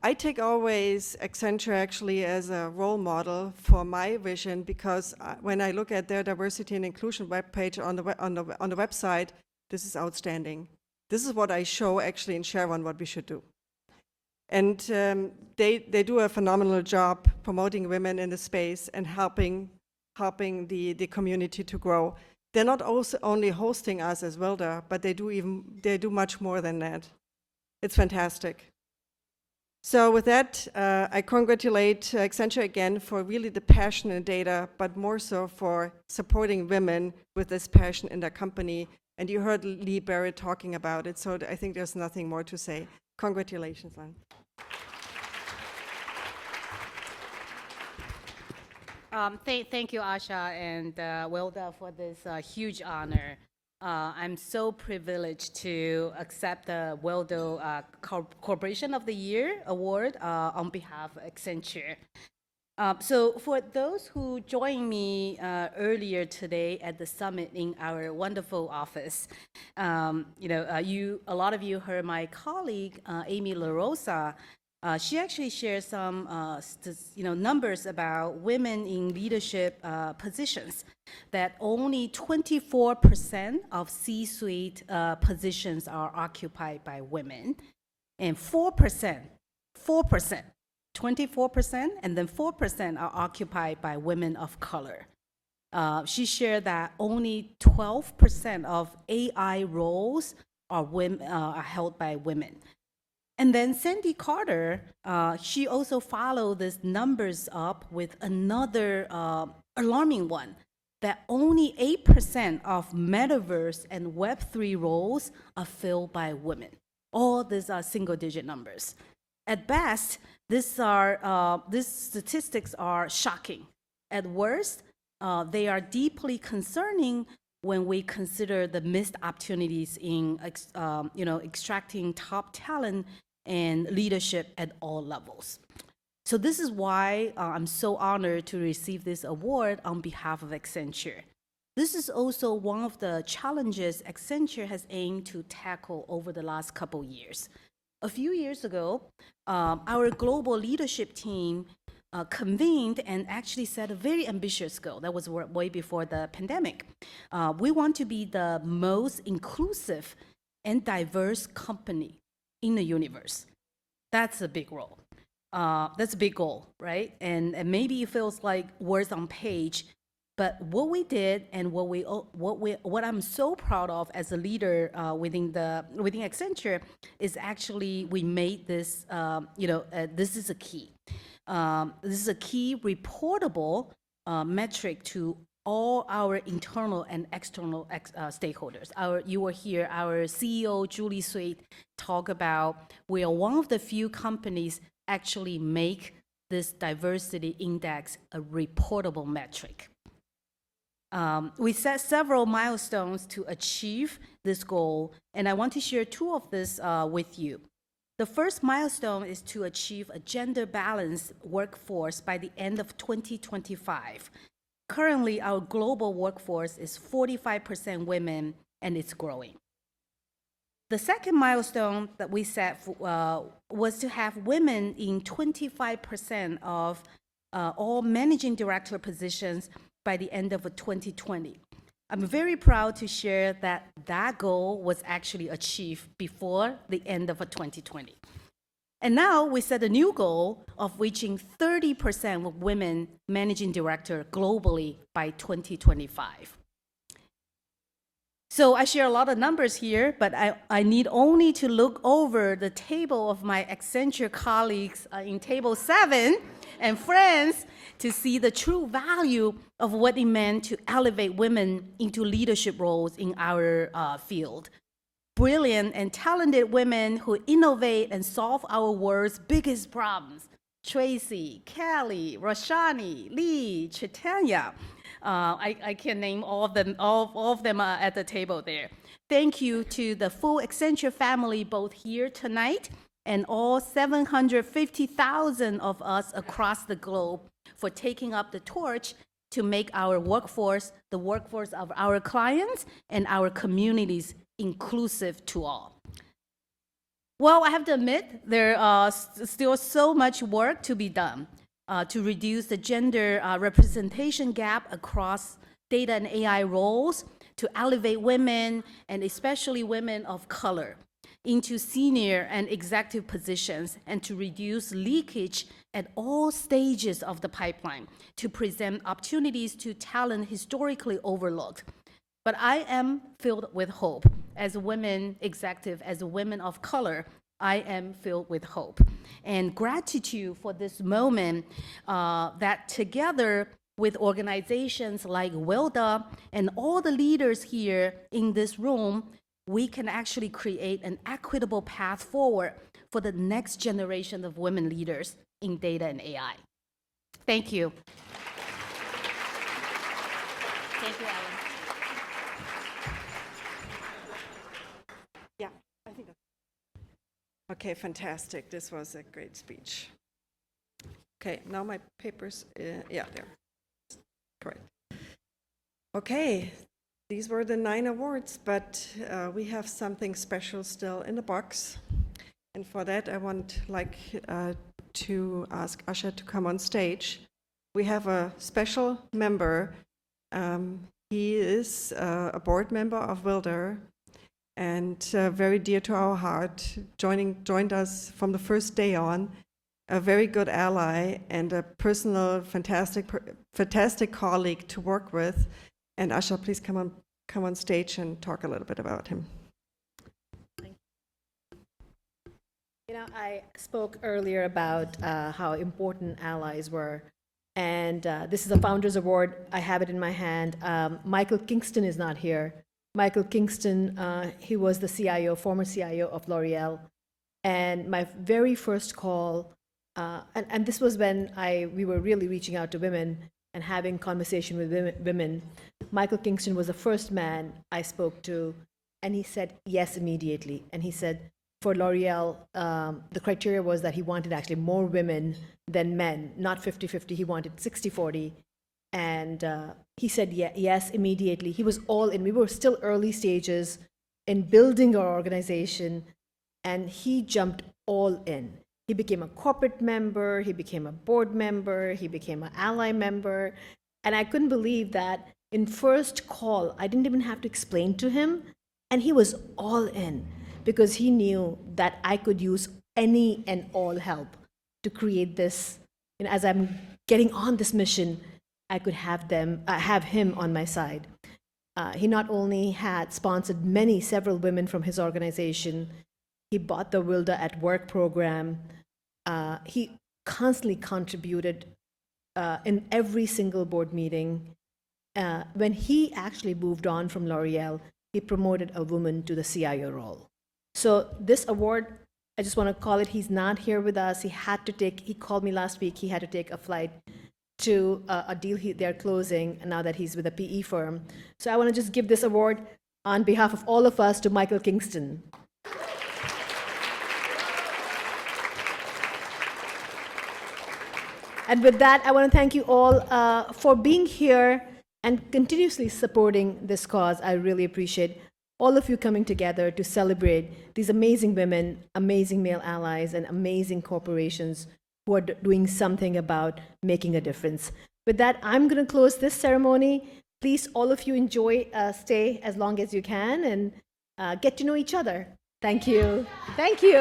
I take always Accenture actually as a role model for my vision, because when I look at their diversity and inclusion webpage on the website, this is outstanding. This is what I show actually in Sharon what we should do. And they do a phenomenal job promoting women in the space and helping the community to grow. They're not also only hosting us as WLDA, but they do much more than that. It's fantastic. So with that, I congratulate Accenture again for really the passion in data, but more so for supporting women with this passion in their company. And you heard Lee Barrett talking about it, so I think there's nothing more to say. Congratulations, Len. Thank you, Asha and WLDA, for this huge honor. I'm so privileged to accept the WLDA Corporation of the Year award on behalf of Accenture. So for those who joined me earlier today at the summit in our wonderful office, a lot of you heard my colleague, Amy LaRosa. She actually shared some numbers about women in leadership positions, that only 24% of C-suite positions are occupied by women, and 4%, 24%, and then 4% are occupied by women of color. She shared that only 12% of AI roles are held by women. And then Sandy Carter, she also followed these numbers up with another alarming one, that only 8% of metaverse and Web3 roles are filled by women. All these are single-digit numbers. At best, these statistics are shocking. At worst, they are deeply concerning when we consider the missed opportunities in extracting top talent and leadership at all levels. So this is why I'm so honored to receive this award on behalf of Accenture. This is also one of the challenges Accenture has aimed to tackle over the last couple years. A few years ago, our global leadership team convened and actually set a very ambitious goal. That was way before the pandemic. We want to be the most inclusive and diverse company in the universe. That's a big role. That's a big goal, right? And maybe it feels like words on page, but what we did and what I'm so proud of as a leader within Accenture is actually we made this. This is a key. This is a key reportable metric to all our internal and external stakeholders. You will hear our CEO, Julie Sweet, talk about we are one of the few companies actually make this diversity index a reportable metric. We set several milestones to achieve this goal, and I want to share two of this with you. The first milestone is to achieve a gender-balanced workforce by the end of 2025. Currently, our global workforce is 45% women, and it's growing. The second milestone that we set was to have women in 25% of all managing director positions by the end of 2020. I'm very proud to share that that goal was actually achieved before the end of 2020. And now we set a new goal of reaching 30% of women managing director globally by 2025. So I share a lot of numbers here, but I need only to look over the table of my Accenture colleagues in table 7 and friends to see the true value of what it meant to elevate women into leadership roles in our field. Brilliant and talented women who innovate and solve our world's biggest problems. Tracy, Kelly, Roshani, Lee, Chaitanya. I can name all of them at the table there. Thank you to the full Accenture family, both here tonight and all 750,000 of us across the globe for taking up the torch to make our workforce, the workforce of our clients and our communities inclusive to all. Well, I have to admit, there is still so much work to be done to reduce the gender representation gap across data and AI roles, to elevate women, and especially women of color, into senior and executive positions, and to reduce leakage at all stages of the pipeline, to present opportunities to talent historically overlooked. But I am filled with hope. As a women executive, as a woman of color, I am filled with hope and gratitude for this moment that together with organizations like WLDA and all the leaders here in this room, we can actually create an equitable path forward for the next generation of women leaders in data and AI. Thank you. Thank you, Ellen. Yeah, I think that's okay, fantastic. This was a great speech. Okay, now my papers, yeah, there. Correct. Okay, these were the 9 awards, but we have something special still in the box. And for that, I want to ask Asha to come on stage. We have a special member. He is a board member of WLDA and very dear to our heart, joined us from the first day on, a very good ally and a personal, fantastic colleague to work with. And Asha, please come on stage and talk a little bit about him. You know, I spoke earlier about how important allies were, and this is a Founders Award. I have it in my hand. Michael Kingston is not here. Michael Kingston, he was the CIO, former CIO of L'Oreal, and my very first call, and this was when we were really reaching out to women and having conversation with women. Michael Kingston was the first man I spoke to, and he said yes immediately. And he said, for L'Oreal, the criteria was that he wanted actually more women than men, not 50-50. He wanted 60-40. And he said yes immediately. He was all in. We were still early stages in building our organization, and he jumped all in. He became a corporate member, he became a board member, he became an ally member. And I couldn't believe that in first call, I didn't even have to explain to him, and he was all in because he knew that I could use any and all help to create this. And as I'm getting on this mission, I could have him on my side. He not only had sponsored several women from his organization, he bought the WLDA at Work program. He constantly contributed in every single board meeting. When he actually moved on from L'Oreal, he promoted a woman to the CIO role. So this award, I just want to call it, he's not here with us. He called me last week, he had to take a flight to a deal they're closing now that he's with a PE firm. So I want to just give this award on behalf of all of us to Michael Kingston. And with that, I want to thank you all for being here and continuously supporting this cause. I really appreciate all of you coming together to celebrate these amazing women, amazing male allies, and amazing corporations who are doing something about making a difference. With that, I'm going to close this ceremony. Please, all of you enjoy, stay as long as you can, and get to know each other. Thank you. Thank you.